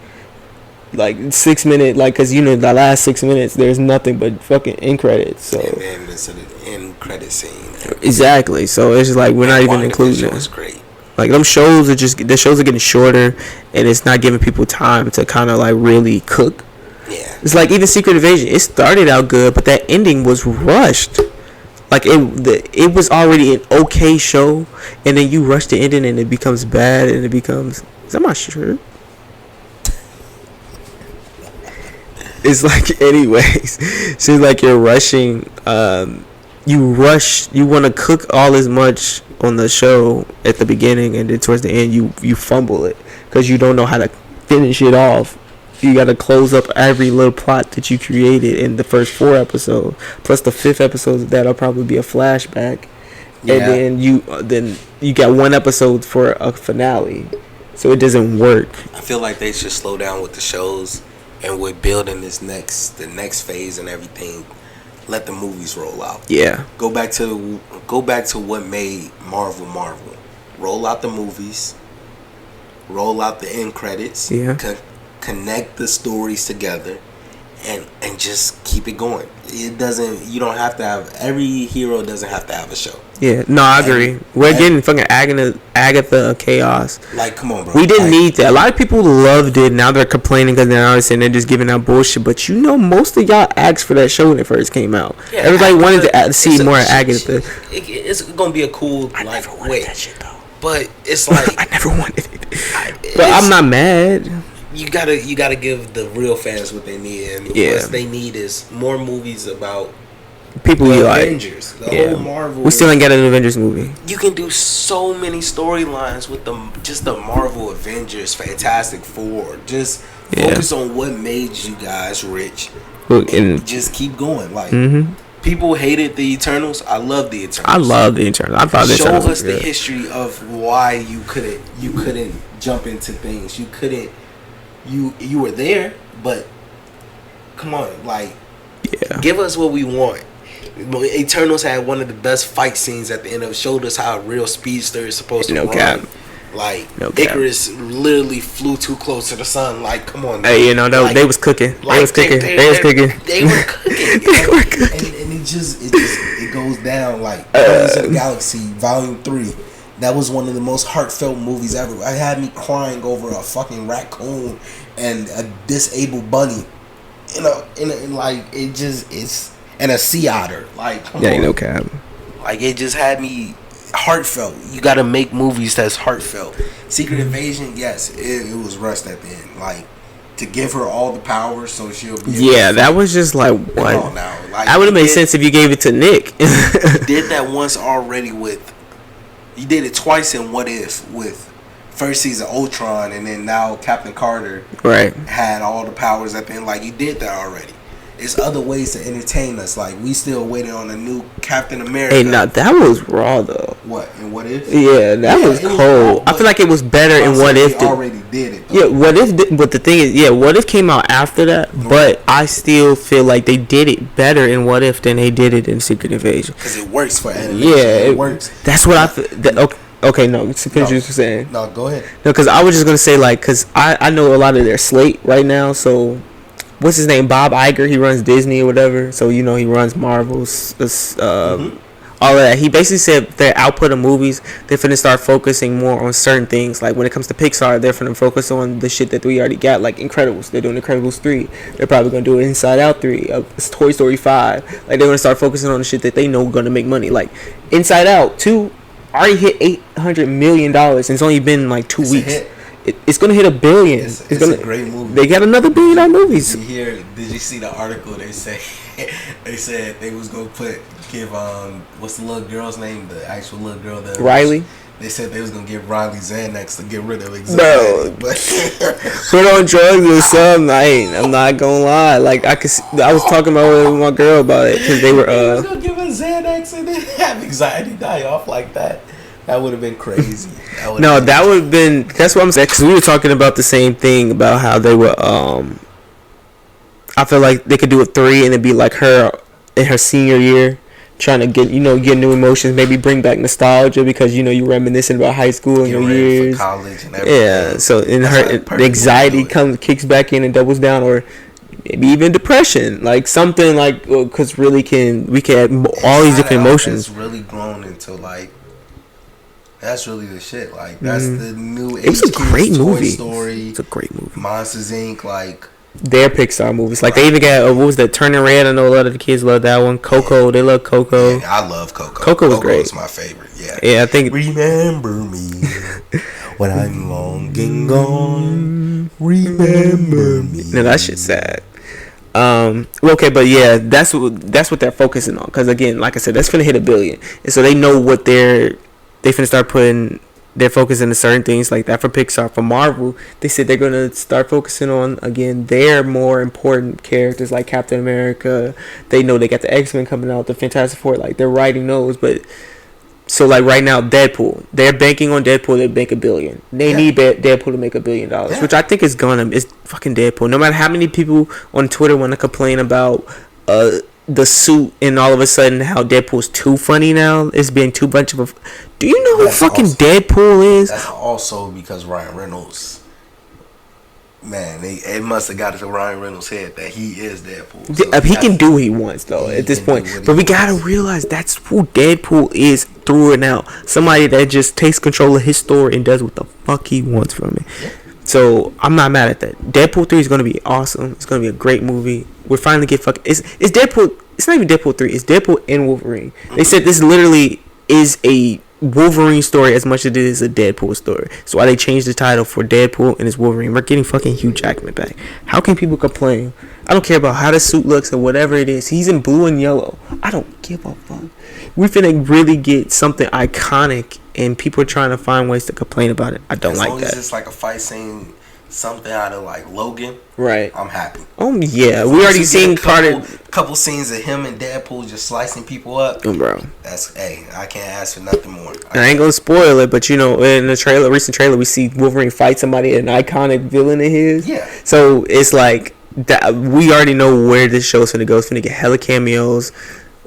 Like 6 minute, like, cause the last 6 minutes there's nothing but fucking end credits. So and then it's an end credit scene. Exactly. So it's just like we're not even including it. Was great. Like the shows are getting shorter, and it's not giving people time to kind of like really cook. Yeah. It's like even Secret Invasion. It started out good, but that ending was rushed. Like it was already an okay show, and then you rush the ending, and it becomes bad, and it becomes. Is that my shirt? It's like, anyways, it's like you're rushing. You want to cook all as much on the show at the beginning, and then towards the end you fumble it because you don't know how to finish it off. You got to close up every little plot that you created in the first 4 episodes, plus the 5th episode that'll probably be a flashback, yeah. And then you got 1 episode for a finale, so it doesn't work. I feel like they should slow down with the shows, and with building the next phase and everything. Let the movies roll out. Yeah. Go back to what made Marvel. Roll out the movies. Roll out the end credits. Yeah. Connect the stories together, and just keep it going. You don't have to have, every hero doesn't have to have a show. Yeah, no, I agree. We're getting fucking Agatha Chaos. Like, come on, bro. We didn't need that. A lot of people loved it. Now they're complaining because they're just giving out bullshit. But most of y'all asked for that show when it first came out. Yeah, everybody wanted to see more Agatha. It's gonna be a cool. I never wanted that shit though. But it's like I never wanted it. But I'm not mad. You gotta give the real fans what they need, and what they need is more movies about people you like. Avengers, the whole Marvel. We still ain't got an Avengers movie. You can do so many storylines with the Marvel Avengers, Fantastic Four. Just focus on what made you guys rich. Look, and just keep going. Like people hated the Eternals. I love the Eternals. I love the Eternals. I thought the Eternals show us was good. The history of why you couldn't jump into things. You couldn't. You were there, but come on, like, give us what we want. Eternals had one of the best fight scenes at the end of it. Showed us how a real speedster is supposed to run. Cap. Like, Icarus literally flew too close to the sun. Like, come on. Hey, they was cooking. They was cooking. They were cooking. And it goes down like Guardians of the Galaxy Volume 3. That was one of the most heartfelt movies ever. I had me crying over a fucking raccoon and a disabled bunny. And a sea otter. Like, come on. No cap. Like, it just had me heartfelt. You gotta make movies that's heartfelt. Secret Invasion, yes, it was rushed at the end. Like, to give her all the power so she'll be. Yeah, that was just like what? Like, that would have made sense if you gave it to Nick. You did that once already with. You did it twice in What If with first season Ultron, and then now Captain Carter had all the powers at the end. Like, you did that already. There's other ways to entertain us. Like, we still waiting on a new Captain America. Hey, now that was raw though. What in What If? Yeah, that was cold. I feel like it was better in What If. Already did it. Though. Yeah, What If? But the thing is, What If came out after that. But I still feel like they did it better in What If than they did it in Secret Invasion. Because it works for animation. Yeah, it works. That's what I feel. Okay, no. Finish what you're saying. No, go ahead. No, because I was just gonna say, like, because I know a lot of their slate right now, so. What's his name? Bob Iger. He runs Disney or whatever. So, he runs Marvel's, all of that. He basically said their output of movies, they're finna start focusing more on certain things. Like, when it comes to Pixar, they're finna focus on the shit that we already got, like Incredibles. They're doing Incredibles 3. They're probably gonna do Inside Out 3. Toy Story 5. Like, they're gonna start focusing on the shit that they know gonna make money. Like, Inside Out 2 already hit $800 million, and it's only been like 2 weeks. It's gonna hit $1 billion. It's a great movie. They got another $1 billion movies. Did you see the article? They said they was gonna give what's the little girl's name? The actual little girl, Riley. They said they was gonna give Riley Xanax to get rid of anxiety. Bro, But put on drugs or something. I'm not gonna lie. Like I was talking about it with my girl about it because they were. They was gonna give her Xanax and then have anxiety die off like that. That would have been crazy. That would have been. That's what I'm saying. Because we were talking about the same thing about how they were. I feel like they could do a 3 and it'd be like her in her senior year. Trying to get new emotions, maybe bring back nostalgia because you're reminiscing about high school and your years, for college and everything. Yeah, so the anxiety kicks back in and doubles down, or maybe even depression, like something like because we can have all these different emotions. It's really grown into like that's really the shit. Like that's the new. It was a great movie. Story. It's a great movie. Monsters Inc. Like. Their Pixar movies, like they even got what was that? Turning Red. I know a lot of the kids love that one. Coco, they love Coco. Yeah, I love Coco. Coco was great. It's my favorite. Yeah. Yeah, I think. Remember me when I'm long and gone. Remember me. No, that shit's sad. Okay, but yeah, that's what they're focusing on. Because again, like I said, that's finna hit $1 billion, and so they know what they finna start putting. They're focusing on certain things like that for Pixar. For Marvel, they said they're going to start focusing on, again, their more important characters like Captain America. They know they got the X-Men coming out, the Fantastic Four. Like, they're writing those. But, so, like, right now, Deadpool. They're banking on Deadpool to make $1 billion. They need Deadpool to make $1 billion, which I think is it's fucking Deadpool. No matter how many people on Twitter want to complain about the suit and all of a sudden how Deadpool's too funny now. It's being too much of a... Do you know who fucking Deadpool is? That's also because Ryan Reynolds... Man, it must have got to Ryan Reynolds' head that he is Deadpool. So he can do what he wants, though, at this point. But we got to realize that's who Deadpool is through and out. Somebody that just takes control of his story and does what the fuck he wants from it. Yeah. So, I'm not mad at that. Deadpool 3 is going to be awesome. It's going to be a great movie. We're finally get fucking... It's Deadpool... It's not even Deadpool 3. It's Deadpool and Wolverine. They said this literally is a Wolverine story as much as it is a Deadpool story. So why they changed the title for Deadpool and it's Wolverine. We're getting fucking Hugh Jackman back. How can people complain? I don't care about how the suit looks or whatever it is. He's in blue and yellow. I don't give a fuck. We finna really get something iconic and people are trying to find ways to complain about it. I don't like that. As long as it's like a fight scene, something out of like Logan, right? I'm happy. Oh yeah, we already seen couple scenes of him and Deadpool just slicing people up. Bro, I can't ask for nothing more. I ain't gonna spoil it, but in the recent trailer, we see Wolverine fight somebody, an iconic villain of his. Yeah. So it's like that. We already know where this show's gonna go. It's gonna get hella cameos.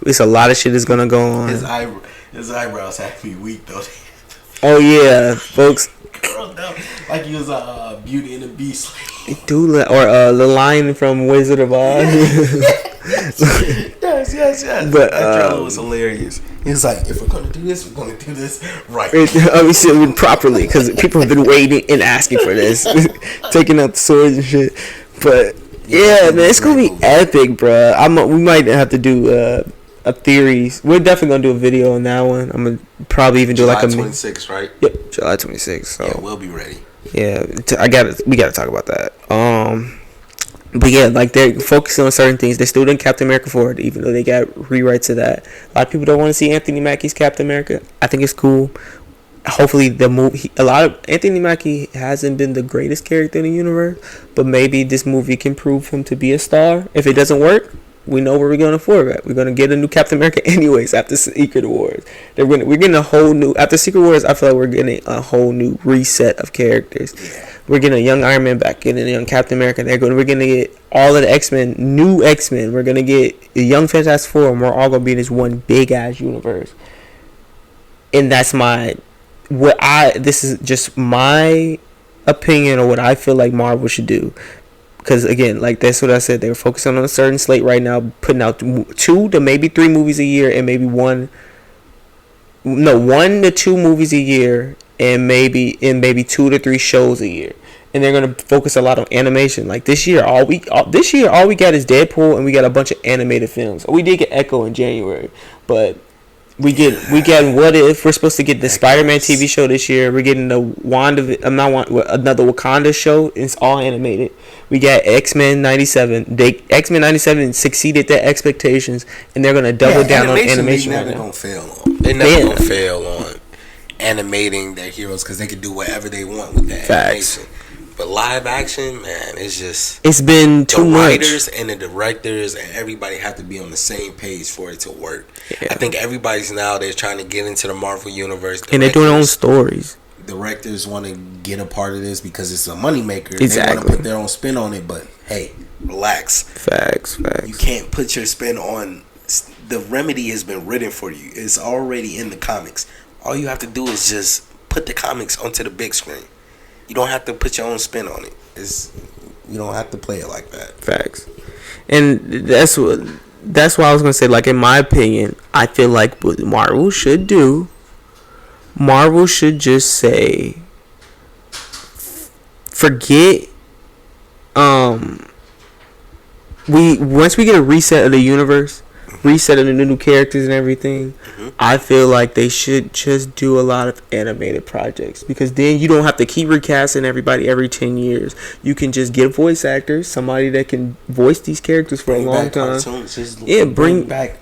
It's a lot of shit is gonna go on. His eyebrows have me weak though. Oh yeah, folks. Curled up like he was a Beauty and the Beast. Dude, or the lion from Wizard of Oz. yes. But that trailer was hilarious. He was like, if we're gonna do this, we're gonna do this right. We should do it properly because people have been waiting and asking for this, taking out the swords and shit. But yeah, man, it's gonna be epic, bro. We might have to do a theories. We're definitely gonna do a video on that one. I'm gonna probably even do July like a 26th, right? Yep, July 26th. So yeah, we'll be ready. Yeah, we gotta talk about that. But yeah, like they're focusing on certain things. They're still doing Captain America forward, even though they got rewrites of that. A lot of people don't want to see Anthony Mackie's Captain America. I think it's cool. Hopefully the movie. A lot of Anthony Mackie hasn't been the greatest character in the universe, but maybe this movie can prove him to be a star. If it doesn't work, we know where we're going to forward at. We're going to get a new Captain America anyways after Secret Wars. We're getting a whole new... After Secret Wars, I feel like we're getting a whole new reset of characters. Yeah. We're getting a young Iron Man back, getting a young Captain America. We're going to get all of the X-Men, new X-Men. We're going to get a young Fantastic Four, and we're all going to be in this one big-ass universe. And that's this is just my opinion of what I feel like Marvel should do. Because again, like that's what I said, they're focusing on a certain slate right now, putting out 2 to maybe 3 movies a year, and maybe 1 to 2 movies a year, and maybe 2 to 3 shows a year. And they're gonna focus a lot on animation. Like this year, all we got is Deadpool, and we got a bunch of animated films. We did get Echo in January, but we get What If. We're supposed to get the Spider-Man TV show this year. We're getting the another Wakanda show. It's all animated. We got X-Men 97. X-Men 97 succeeded their expectations, and they're gonna double down on animation. They're never gonna fail on animating their heroes because they can do whatever they want with that animation. But live action, man, it's been too much. The writers and the directors and everybody have to be on the same page for it to work. Yeah. I think everybody's nowadays trying to get into the Marvel universe. And they're doing their own stories. Directors want to get a part of this because it's a moneymaker. Exactly. They want to put their own spin on it, but hey, relax. Facts. You can't put your spin on. The remedy has been written for you. It's already in the comics. All you have to do is just put the comics onto the big screen. You don't have to put your own spin on it. You don't have to play it like that. Facts. And that's why I was gonna say, like, in my opinion, I feel like what Marvel should just say, forget. Once we get a reset of the universe, reset of the new characters and everything, I feel like they should just do a lot of animated projects, because then you don't have to keep recasting everybody every 10 years. You can just get voice actors, somebody that can voice these characters for a long time. Bring back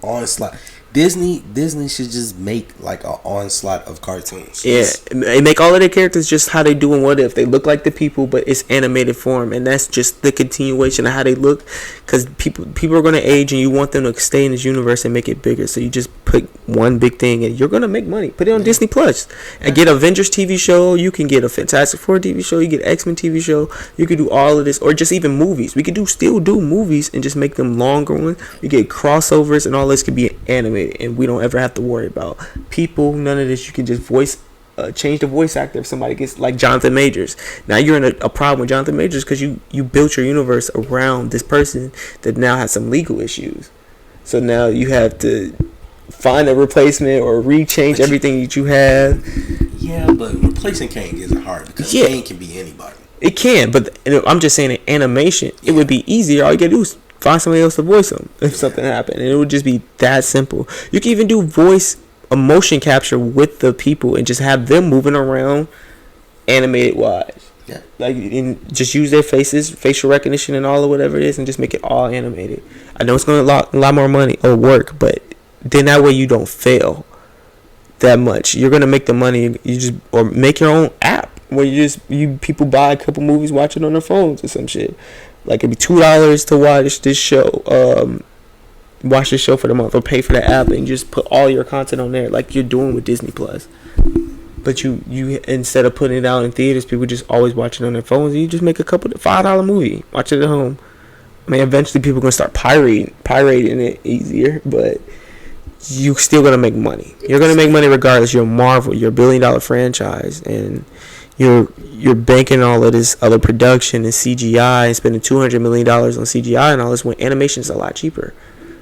onslaught. Disney should just make like an onslaught of cartoons. Yeah, make all of their characters just how they do in What If. They look like the people, but it's animated form, and that's just the continuation of how they look. Because people are going to age, and you want them to stay in this universe and make it bigger. So you just put one big thing, and you're going to make money. Put it on Disney Plus, and get Avengers TV show. You can get a Fantastic Four TV show. You get X-Men TV show. You could do all of this, or just even movies. We could still do movies and just make them longer ones. You get crossovers, and all this could be animated. And we don't ever have to worry about people, none of this. You can just change the voice actor if somebody gets, like Jonathan Majors. Now you're in a problem with Jonathan Majors because you built your universe around this person that now has some legal issues. So now you have to find a replacement or rechange everything that you have. Yeah, but replacing Kane isn't hard because Kane can be anybody. It can, but I'm just saying in animation, it would be easier. All you gotta do is find somebody else to voice them if something happened, and it would just be that simple. You can even do voice emotion capture with the people and just have them moving around animated wise. Yeah, like, just use their faces, facial recognition, and all of whatever it is, and just make it all animated. I know it's going to a lot more money or work, but then that way you don't fail that much. You're going to make the money. Or make your own app where people buy a couple movies, watch it on their phones or some shit. Like, it'd be $2 to watch this show. Watch this show for the month, or pay for the app and just put all your content on there, like you're doing with Disney Plus. But you instead of putting it out in theaters, people just always watch it on their phones. You just make a $5 movie, watch it at home. I mean, eventually people are gonna start pirating it easier, but you still gonna make money. You're gonna make money regardless. You're Marvel, you're a $1 billion franchise, and you're banking all of this other production and CGI and spending $200 million on CGI and all this, when animation is a lot cheaper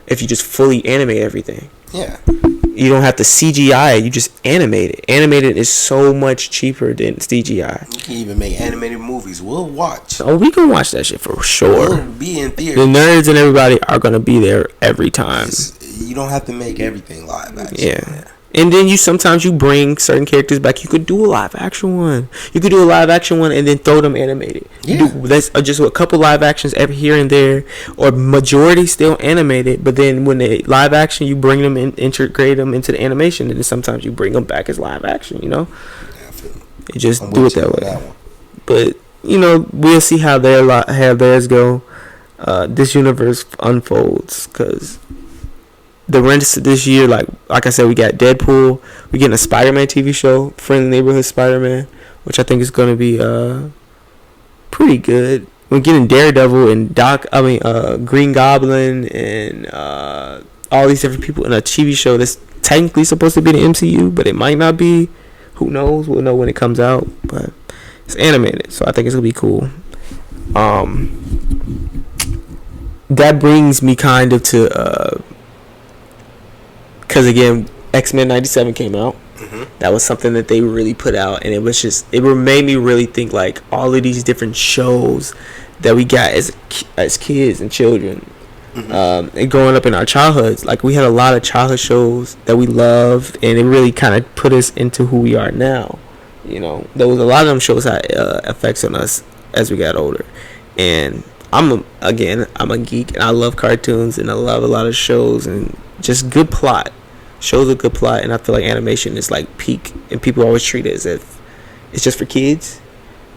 if you just fully animate everything. Yeah. You don't have to CGI it, you just animate it. Animated is so much cheaper than CGI. You can even make animated movies. We'll watch. Oh, we can watch that shit for sure. We'll be in theaters. The nerds and everybody are going to be there every time. You don't have to make everything live action. Yeah. And then sometimes you bring certain characters back. You could do a live action one. You could do a live action one and then throw them animated. Yeah. That's just a couple live actions every here and there, or majority still animated. But then when they live action, you bring them in, integrate them into the animation, and then sometimes you bring them back as live action. You just do it that way. But we'll see how theirs go. This universe unfolds, because the rest this year, like I said, we got Deadpool. We're getting a Spider-Man TV show, Friendly Neighborhood Spider-Man, which I think is going to be pretty good. We're getting Daredevil and Green Goblin and all these different people in a TV show that's technically supposed to be the MCU, but it might not be. Who knows? We'll know when it comes out. But it's animated, so I think it's going to be cool. That brings me kind of to... because again, X-Men 97 came out. Mm-hmm. That was something that they really put out, and it made me really think, like, all of these different shows that we got as kids and children, mm-hmm. And growing up in our childhoods. Like, we had a lot of childhood shows that we loved, and it really kind of put us into who we are now. There was a lot of them shows had effects on us as we got older, and I'm a geek, and I love cartoons, and I love a lot of shows and just good plot. shows a good plot, and I feel like animation is like peak, and people always treat it as if it's just for kids.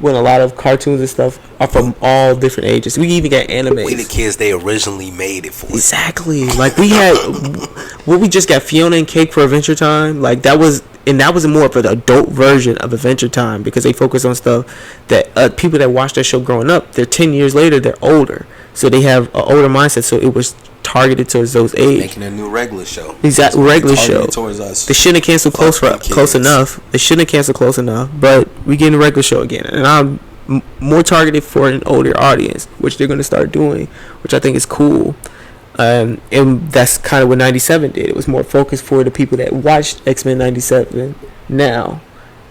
When a lot of cartoons and stuff are from all different ages. We even got anime. We the kids they originally made it for. Exactly. Like we had, we just got Fiona and Cake for Adventure Time. Like that was more of an adult version of Adventure Time because they focus on stuff that people that watched that show growing up, they're 10 years later, they're older, so they have an older mindset. So it was targeted towards those age. Making a new regular show. Exactly, regular show. Towards us. They shouldn't have canceled close enough. They shouldn't have canceled close enough. But we getting a regular show again, and I'm more targeted for an older audience, which they're going to start doing, which I think is cool. And that's kind of what 97 did. It was more focused for the people that watched X-Men 97 now.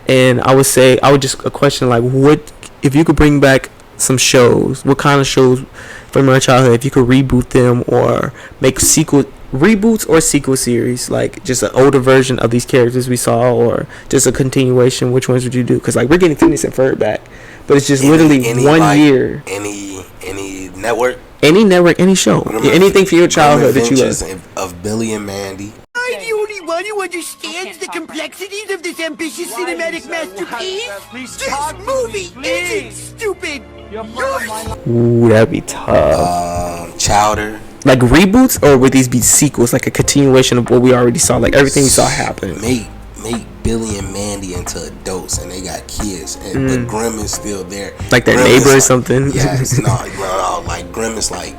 And I would just a question like, what if you could bring back some shows? What kind of shows from our childhood? If you could reboot them or make reboots or sequel series, like just an older version of these characters we saw, or just a continuation, which ones would you do? Because like we're getting Phineas and Ferb back, but it's just literally 1 year. Any network. Any network, any show, anything for your childhood that you love. Of Billy and Mandy. Am I the only one who understands the complexities of this ambitious cinematic masterpiece? This movie isn't stupid. Ooh, that'd be tough. Chowder. Like reboots, or would these be sequels, like a continuation of what we already saw, like everything we saw happen? Make Billy and Mandy into adults, and they got kids, and but Grimm is still there. Like their neighbor or something. Yes, no, like Grimm is like,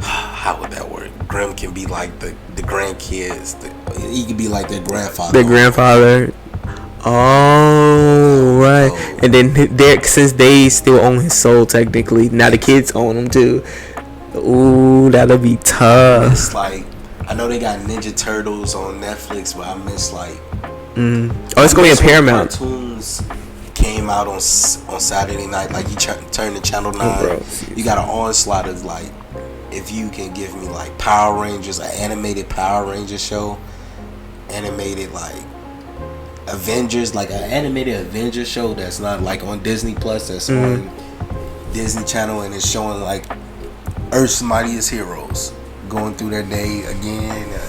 how would that work? Grimm can be like the grandkids. He could be like their grandfather. Their grandfather. Oh, right. Oh. And then since they still own his soul technically, now the kids own him too. Ooh, that'll be tough. It's like, I know they got Ninja Turtles on Netflix, but I miss like. Oh, it's gonna be a Paramount. Cartoons came out on Saturday night. Like you turn to Channel 9. Oh, bro. You got an onslaught of like, if you can give me like Power Rangers, an animated Power Ranger show, animated like Avengers, like an animated Avengers show that's not like on Disney Plus, that's on Disney Channel, and it's showing like Earth's mightiest heroes going through their day again. And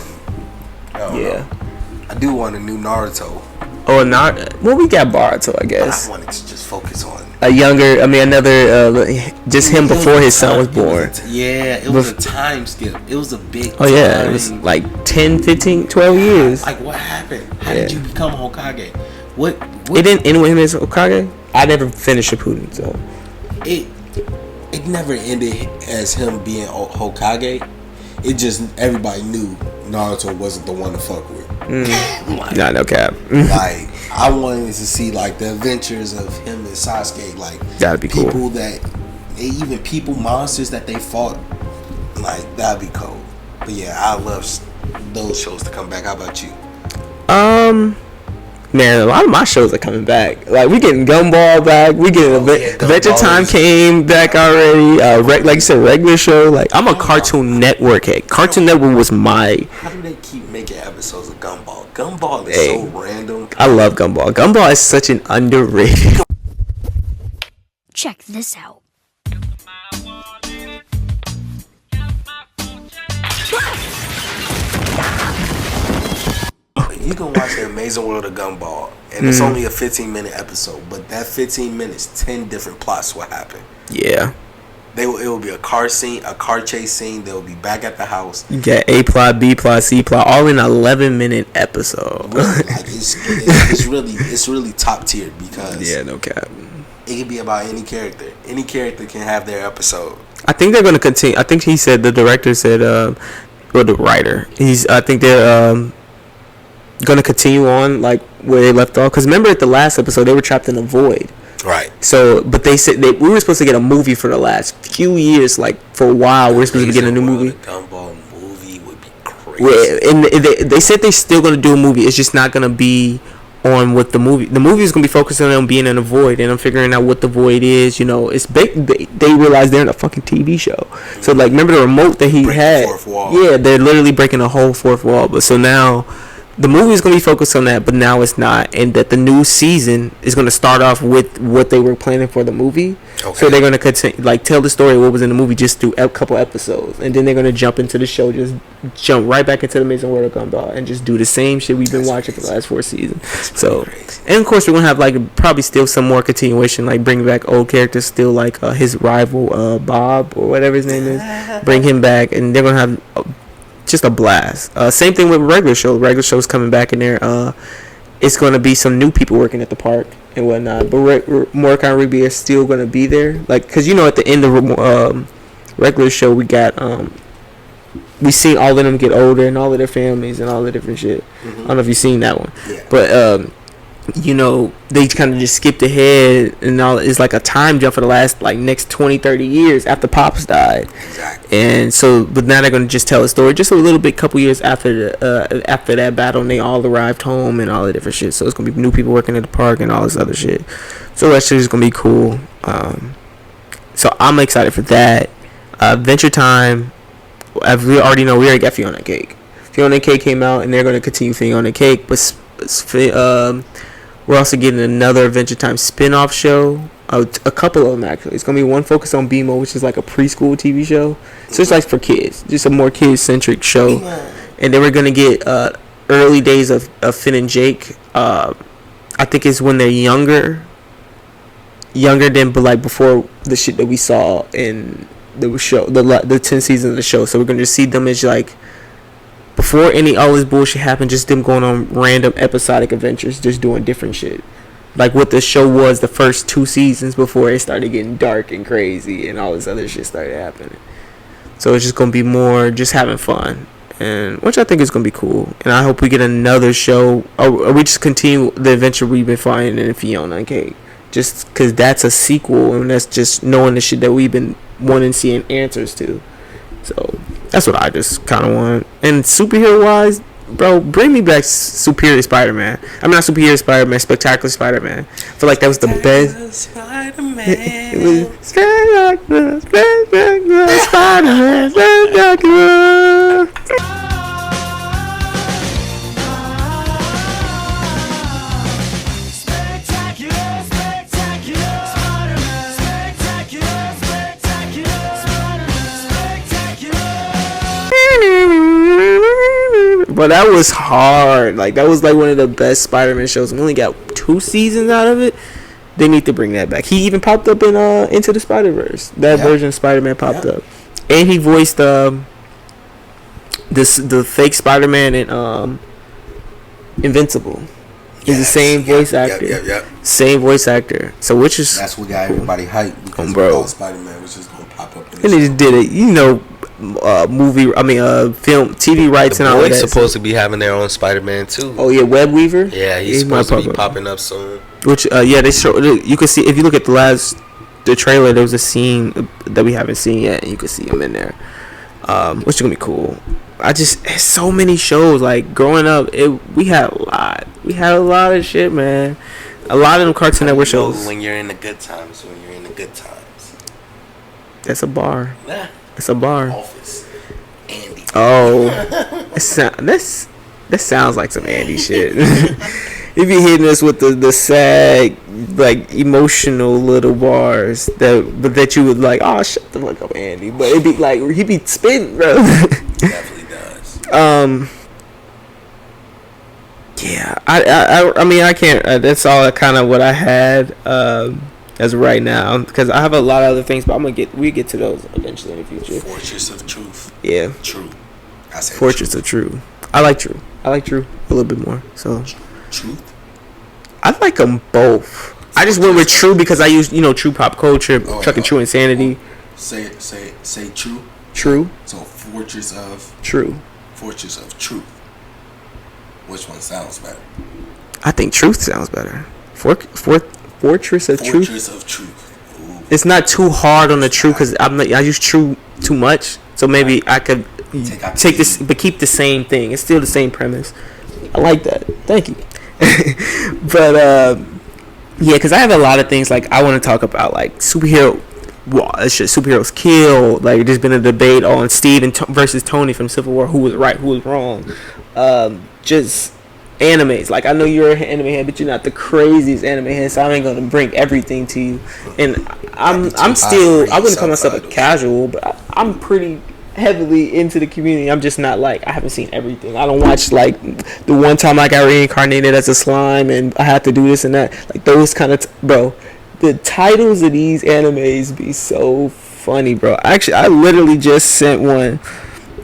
I don't know. I do want a new Naruto. Oh, well, we got Boruto, I guess. But I wanted to just focus on just him before his son was born. It was a time skip. It was a big time. It was like 10, 15, 12 years. Like, what happened? How did you become Hokage? What? It didn't end with him as Hokage? I never finished Shippuden, so. It never ended as him being Hokage. It just, everybody knew Naruto wasn't the one to fuck with. Nah, no cap. Like, I wanted to see like the adventures of him and Sasuke. Like, that'd be people cool. Even monsters that they fought. Like, that'd be cool. But yeah, I love those shows to come back. How about you? Man, a lot of my shows are coming back. Like, we getting Gumball back. We getting Adventure Time came back already. Like you said, regular show. Like, I'm a Cartoon Network head. Cartoon Network was my. How do they keep making episodes of Gumball? Gumball is so random. I love Gumball. Gumball is such an underrated. Check this out. You can watch The Amazing World of Gumball, and it's only a 15-minute episode, but that 15 minutes, 10 different plots will happen. Yeah. It will be a car chase scene. They'll be back at the house. You get A plot, B plot, C plot, all in an 11-minute episode. Really, like it's really top tier because no cap. It can be about any character. Any character can have their episode. I think they're gonna continue. I think he said, the director said, or the writer. I think they're gonna continue on like where they left off. Because remember at the last episode they were trapped in a void. Right. So, but they said we were supposed to get a movie for the last few years. Like for a while, we're supposed to be getting a new movie. The Gumball movie would be crazy. And they said they're still gonna do a movie. It's just not gonna be on what the movie. The movie is gonna be focusing on being in a void, and I'm figuring out what the void is. You know, it's big. They realize they're in a fucking TV show. So like, remember the remote that he had? Fourth wall. Yeah, they're literally breaking the whole fourth wall. But so now the movie is going to be focused on that, but now it's not, and that the new season is going to start off with what they were planning for the movie. Okay. So they're going to continue, like, tell the story of what was in the movie just through a couple episodes, and then they're going to jump into the show, just jump right back into the Amazing World of Gumball, and just do the same shit we've been watching for the last 4 seasons. So, and of course we're going to have like probably still some more continuation, like bring back old characters, still like his rival Bob or whatever his name is, bring him back, and they're going to have just a blast. Same thing with regular show. Regular show's coming back in there. It's going to be some new people working at the park and whatnot. But Mordecai and Rigby are still going to be there. Like, because, you know, at the end of regular show, we got we seen all of them get older and all of their families and all the different shit. Mm-hmm. I don't know if you've seen that one. Yeah. But you know, they kind of just skipped ahead and all. It's like a time jump for the last like next 20-30 years after Pops died. Exactly. And so, but now they're going to just tell a story just a little bit, couple years after after that battle, and they all arrived home and all the different shit. So it's going to be new people working at the park and all this other shit. So that shit is going to be cool. So I'm excited for that. Adventure Time, as we already know, we already got Fiona and Cake. Fiona and Cake came out, and they're going to continue Fiona and Cake, but we're also getting another Adventure Time spin-off show. A couple of them, actually. It's going to be one focused on BMO, which is like a preschool TV show. So it's like for kids. Just a more kid-centric show. And then we're going to get early days of Finn and Jake. I think it's when they're younger. Younger than, but like before the shit that we saw in the show. The 10 seasons of the show. So we're going to see them as like, before all this bullshit happened, just them going on random episodic adventures, just doing different shit. Like what the show was the first 2 seasons before it started getting dark and crazy and all this other shit started happening. So it's just going to be more just having fun, and which I think is going to be cool. And I hope we get another show, or we just continue the adventure we've been finding in Fiona and Cake. Just because that's a sequel, and that's just knowing the shit that we've been wanting to see answers to. So that's what I just kind of want. And superhero wise, bro, bring me back Superior Spider-Man. I mean, not Superior Spider-Man, Spectacular Spider-Man. I feel like that was the best. Spider-Man. It was Spectacular Spider-Man, Spectacular. But that was hard. Like, that was like one of the best Spider-Man shows. We only got 2 seasons out of it. They need to bring that back. He even popped up in Into the Spider-Verse. That version of Spider-Man popped up, and he voiced the fake Spider-Man in Invincible. He's the same voice actor. Same voice actor. So which is that's what got everybody hyped because Spider-Man was just gonna pop up. And they just did it. You know. Film, TV rights, and all that. They're supposed to be having their own Spider-Man too. Oh yeah, Web Weaver. Yeah, he's supposed to be popping up soon. Which they show. You can see if you look at the trailer. There was a scene that we haven't seen yet, and you can see him in there. Which is gonna be cool. It's so many shows. Like growing up, we had a lot. We had a lot of shit, man. A lot of them Cartoon Network shows. When you're in the good times, That's a bar. Yeah. It's a bar. Office. Andy. Oh, that sounds like some Andy shit. He be hitting us with the sad, like emotional little bars that you would like. Oh, shut the fuck up, Andy. But it'd be like he be spitting, bro. Definitely does. Yeah, I mean I can't. That's all kind of what I had. As of right now, because I have a lot of other things, but we get to those eventually in the future. Fortress of Truth. Yeah. True. I said Fortress of Truth. I like True a little bit more. So. Truth. I like them both. I just went with True because I use True Pop Culture, fucking True Insanity. Say True. True. So Fortress of True. Fortress of Truth. Which one sounds better? I think Truth sounds better. Fortress of Truth. Fortress of Truth. Ooh. It's not too hard on the True because I use True too much, so maybe I could take this, but keep the same thing. It's still the same premise. I like that. Thank you. But yeah, because I have a lot of things like I want to talk about, like superheroes kill. Like there's been a debate on Steve versus Tony from Civil War, who was right, who was wrong. Just animes. Like I know you're an anime head, but you're not the craziest anime head, so I ain't gonna bring everything to you. And I'm still, I wouldn't call myself a casual, but I'm pretty heavily into the community. I'm just not like, I haven't seen everything. I don't watch like the one time I got reincarnated as a slime and I have to do this and that. Like those kind of bro. The titles of these animes be so funny, bro. Actually, I literally just sent one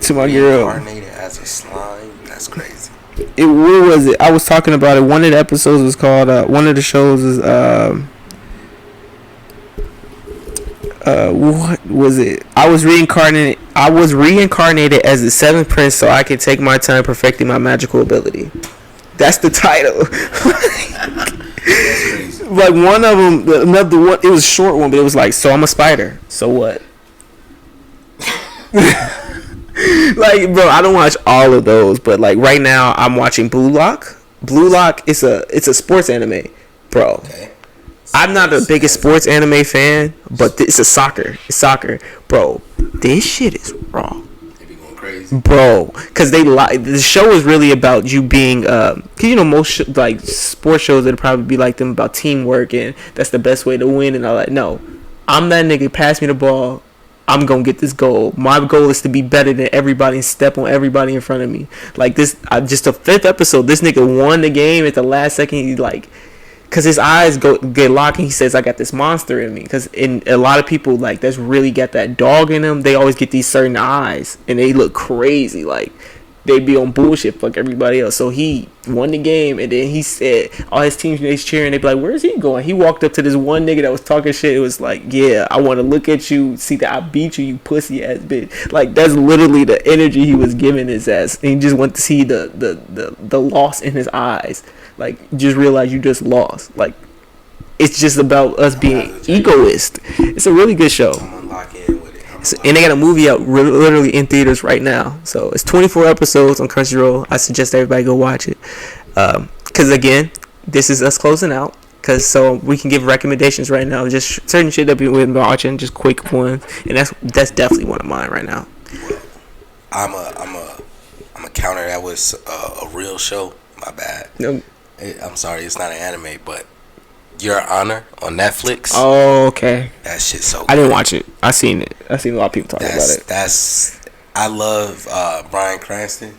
to my girl. Reincarnated as a slime. That's crazy. What was it? I was talking about it. One of the episodes was called. One of the shows is. What was it? I was reincarnated as the seventh prince, so I could take my time perfecting my magical ability. That's the title. Like one of them, another one. It was a short one, but it was like, so I'm a spider. So what? Like, bro, I don't watch all of those, but like right now, I'm watching Blue Lock. Blue Lock is it's a sports anime, bro. Okay. I'm not the biggest sports anime fan, but it's It's soccer, bro. This shit is raw. They be going crazy, bro. Cause the show is really about you being, cause you know most like sports shows it'll probably be like them about teamwork and that's the best way to win and all that. No, I'm that nigga. Pass me the ball. I'm gonna get this goal. My goal is to be better than everybody and step on everybody in front of me. Like this, just the fifth episode. This nigga won the game at the last second. He like. Cause his eyes get locked and he says, I got this monster in me. Cause in a lot of people like that's really got that dog in them. They always get these certain eyes and they look crazy. Like they be on bullshit like everybody else. So he won the game and then he said all his teammates cheering. They be like, where's he going? He walked up to this one nigga that was talking shit. It was like, yeah, I want to look at you, see that I beat you, you pussy ass bitch. Like that's literally the energy he was giving his ass. And he just went to see the loss in his eyes. Like, just realize you just lost. Like, it's just about us being egoist. It's a really good show. And they got a movie out literally in theaters right now. So, it's 24 episodes on Crunchyroll. I suggest everybody go watch it. Because, again, this is us closing out. Because so we can give recommendations right now. Just certain shit that we've been watching. Just quick ones. And that's definitely one of mine right now. I'm a counter. That was a real show. My bad. No. I'm sorry, it's not an anime, but Your Honor on Netflix. Oh, okay. That shit's so good. I didn't watch it. I seen it. I seen a lot of people talking about it. I love Bryan Cranston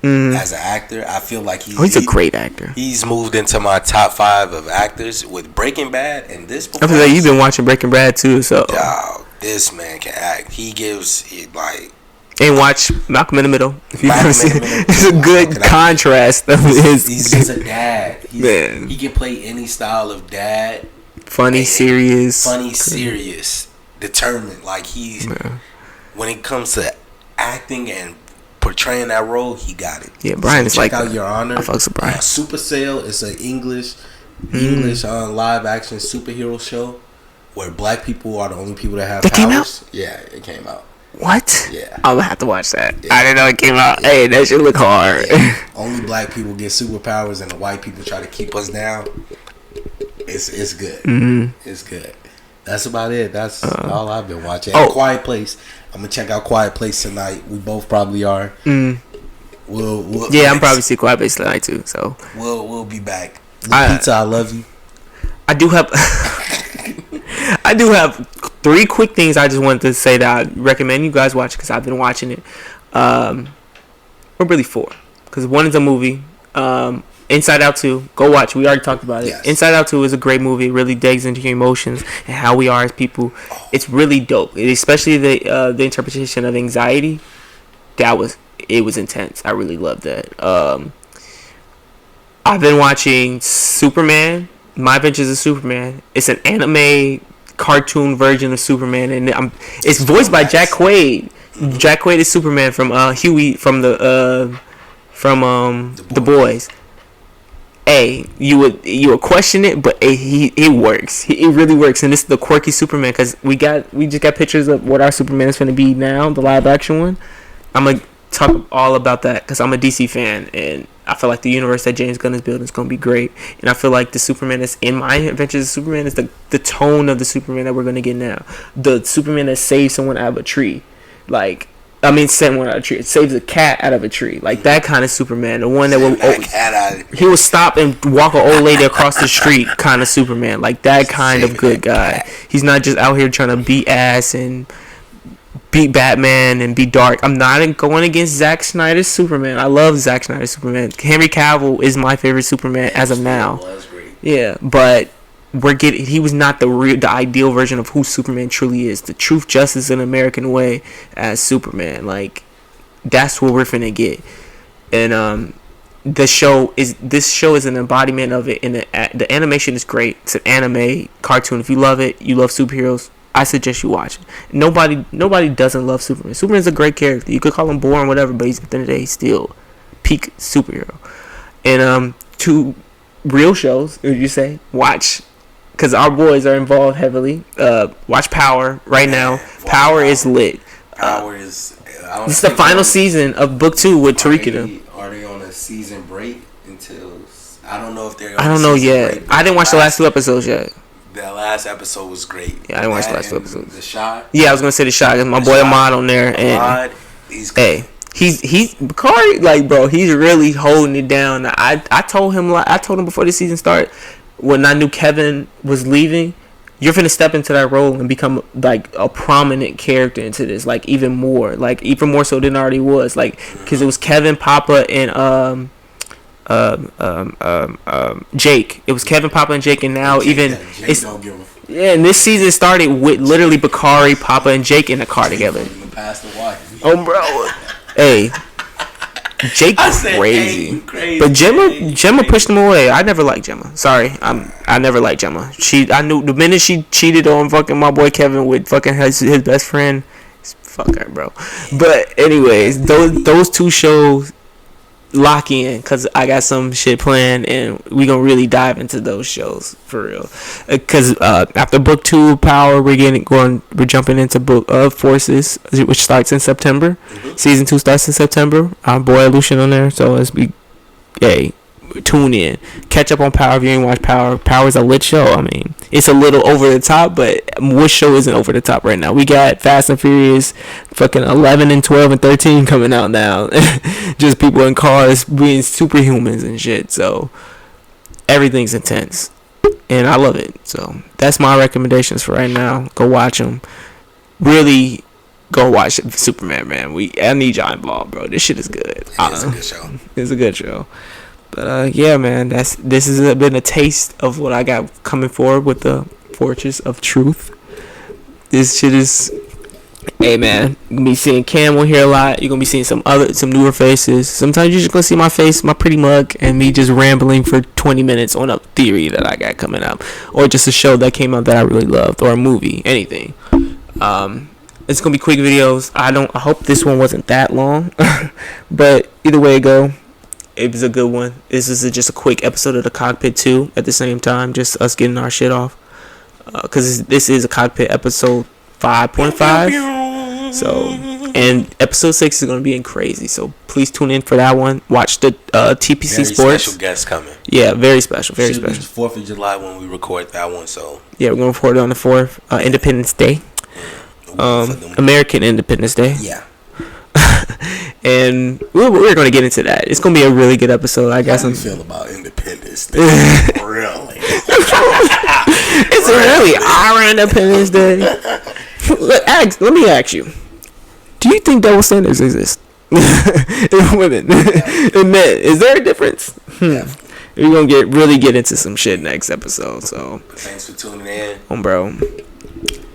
as an actor. I feel like he's a great actor. He's moved into my top 5 of actors with Breaking Bad and this. I feel like you've been watching Breaking Bad too, so. Dog, this man can act. He gives it like. And watch Malcolm in the Middle. If you've never seen it, it's a good contrast of his. He's just a dad. Man. He can play any style of dad. Funny, serious, determined. Like when it comes to acting and portraying that role, he got it. Yeah, Brian is like. Check out Your Honor. I fucks with Brian. Super Sale is an English live action superhero show where black people are the only people that have powers. Came out? Yeah, it came out. What? Yeah. I'm gonna have to watch that. Yeah. I didn't know it came out. Yeah. Hey, that should look hard. Yeah. Only black people get superpowers and the white people try to keep us down. It's good. Mm-hmm. It's good. That's about it. That's all I've been watching. Quiet Place. I'm gonna check out Quiet Place tonight. We both probably are. We'll I'm probably see Quiet Place tonight too. So we'll be back. Pizza, I love you. I do have 3 quick things I just wanted to say that I recommend you guys watch because I've been watching it. Or really 4. Because 1 is a movie. Inside Out 2. Go watch. We already talked about it. Yes. Inside Out 2 is a great movie. It really digs into your emotions and how we are as people. It's really dope. Especially the interpretation of anxiety. It was intense. I really loved that. I've been watching Superman. My Adventures of Superman. It's an anime cartoon version of Superman, and it's voiced by Jack Quaid. Jack Quaid is Superman from Huey from the Boys. Hey, you would question it, but it works. It really works, and this is the quirky Superman because we just got pictures of what our Superman is going to be now, the live action one. I'm gonna talk all about that because I'm a DC fan, and I feel like the universe that James Gunn is building is going to be great. And I feel like the Superman that's in My Adventures of Superman is the tone of the Superman that we're going to get now. The Superman that saves someone out of a tree. Like, I mean, send one out of a tree. It saves a cat out of a tree. Like that kind of Superman. The one that will he will stop and walk an old lady across the street kind of Superman. Like that kind of good guy. He's not just out here trying to beat ass and beat Batman and be dark. I'm not going against Zack Snyder's Superman. I love Zack Snyder's Superman. Henry Cavill is my favorite Superman as of now. Yeah, but he was not the ideal version of who Superman truly is. The truth, justice, and American way as Superman. Like that's what we're finna get. And this show is an embodiment of it. And the animation is great. It's an anime cartoon. If you love it, you love superheroes, I suggest you watch it. Nobody doesn't love Superman. Superman's a great character. You could call him boring, whatever, but at the end of the day, he's still peak superhero. And 2 real shows, would you say? Watch, because our boys are involved heavily. Watch Power right now. Power is lit. Power is. This is the final season of Book 2 with Tariq. Are they on a season break until? I don't know if they're. I don't know yet. I didn't watch the last 2 episodes yet. That last episode was great. Yeah, I didn't watch the last 2 episodes. The Shot. Yeah, I was gonna say the Shot. Cause my boy Ahmad on there, and he's good. Hey, he's Bakari, like, bro, he's really holding it down. I told him before the season started, when I knew Kevin was leaving, you're finna step into that role and become like a prominent character into this, like even more so than I already was, like, because it was Kevin, Papa, and Jake. It was Kevin, Papa, and Jake, and now and this season started with literally Bakari, Papa, and Jake in the car together. Oh, bro, hey, Jake crazy. But Gemma pushed him away. I never liked Gemma. Sorry, I never liked Gemma. I knew the minute she cheated on fucking my boy Kevin with fucking his best friend. Fuck her, bro. But anyways, those 2 shows lock in, because I got some shit planned and we gonna really dive into those shows for real, because after Book 2 Power, we're jumping into Book of Forces, which starts in September. Season 2 starts in September. Our boy Lucian on there, so tune in, catch up on Power if you ain't watch Power. Power's a lit show. I mean, it's a little over the top, but what show isn't over the top right now? We got Fast and Furious fucking 11 and 12 and 13 coming out now. Just people in cars being superhumans and shit. So everything's intense and I love it. So that's my recommendations for right now. Go watch them. Really go watch Superman, man. I need y'all involved, bro. This shit is good. It's a good show. It's a good show. But yeah, man, this has been a taste of what I got coming forward with the Fortress of Truth. This shit is, hey man, you're gonna be seeing Cam on here a lot. You're gonna be seeing some newer faces. Sometimes you're just gonna see my face, my pretty mug, and me just rambling for 20 minutes on a theory that I got coming up, or just a show that came out that I really loved, or a movie, anything. It's gonna be quick videos. I hope this one wasn't that long, but either way it go, it was a good one. This is just a quick episode of the Cockpit 2 at the same time, just us getting our shit off. Because this is a Cockpit episode 5.5. So, and episode 6 is going to be crazy. So, please tune in for that one. Watch the TPC very Sports. Special guest coming. Yeah, very special. Very special. It's 4th of July when we record that one. So, yeah, we're going to record it on the 4th. Independence Day. American Independence Day. Yeah. And we're going to get into that. It's going to be a really good episode. I guess. How do you feel about Independence Day? Really? It's really our Independence Day. Let me ask you. Do you think double standards exist in women? In men? Is there a difference? Yeah. We're going to really get into some shit next episode. So thanks for tuning in. Bro.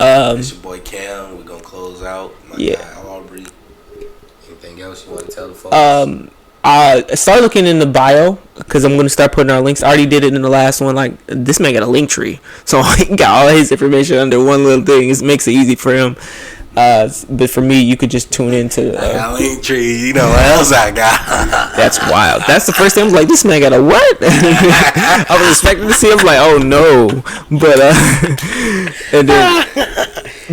It's your boy Cam. We're going to close out. My guy Aubrey. Anything else you want to tell the folks? I started looking in the bio because I'm going to start putting our links. I already did it in the last one. Like, this man got a link tree. So he got all his information under one little thing. It makes it easy for him. But for me, you could just tune into... I got a link tree. You know what else I got? That's wild. That's the first thing I was like, this man got a what? I was expecting to see him like, oh no. But, and then...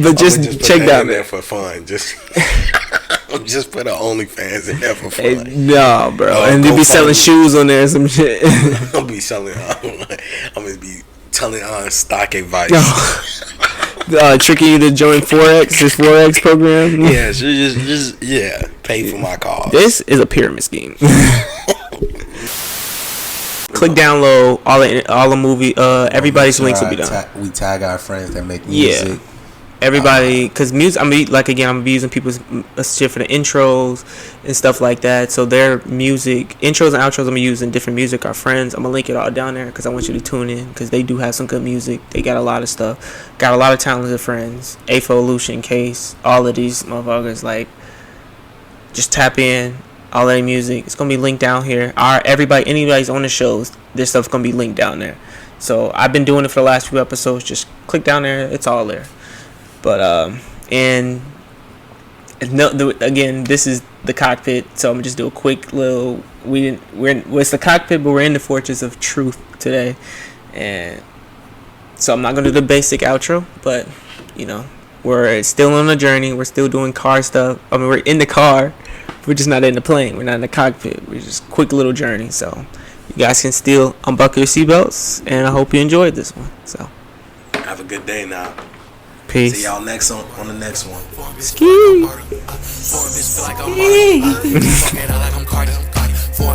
But just check that out there for fun. Just put an OnlyFans in there for fun. Hey, no, bro. And you be selling shoes on there and some shit. I'm gonna be selling. I'm gonna be telling on stock advice. tricking you to join this Forex program. Yeah, so just pay for my cause. This is a pyramid scheme. Click download all the movie. Everybody's links will be done. We tag our friends that make music. Yeah. Everybody, because music, I'm gonna be using people's shit for the intros and stuff like that. So their music, intros and outros, I'm gonna use in different music. Our friends, I'm gonna link it all down there because I want you to tune in because they do have some good music. They got a lot of stuff, got a lot of talented friends. Lucian, Case, all of these motherfuckers. Like, just tap in. All of their music, it's gonna be linked down here. Anybody's on the shows, their stuff's gonna be linked down there. So I've been doing it for the last few episodes. Just click down there, it's all there. But again, this is the Cockpit, so I'm gonna just do a quick little. It's the Cockpit, but we're in the Fortress of Truth today, and so I'm not gonna do the basic outro, but we're still on a journey. We're still doing car stuff. I mean, we're in the car. We're just not in the plane. We're not in the cockpit. We're just quick little journey. So you guys can still unbuckle your seatbelts, and I hope you enjoyed this one. So have a good day now. Peace. See y'all next on the next one. Ski. Foreign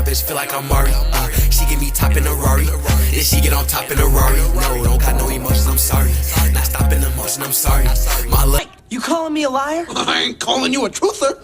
bitch feel like I'm Mari. She give me top in a Rari. Then she get on top in a Rari. No, don't got no emotions, I'm sorry. Not stopping emotion, I'm sorry. My life. You calling me a liar? I ain't calling you a truther.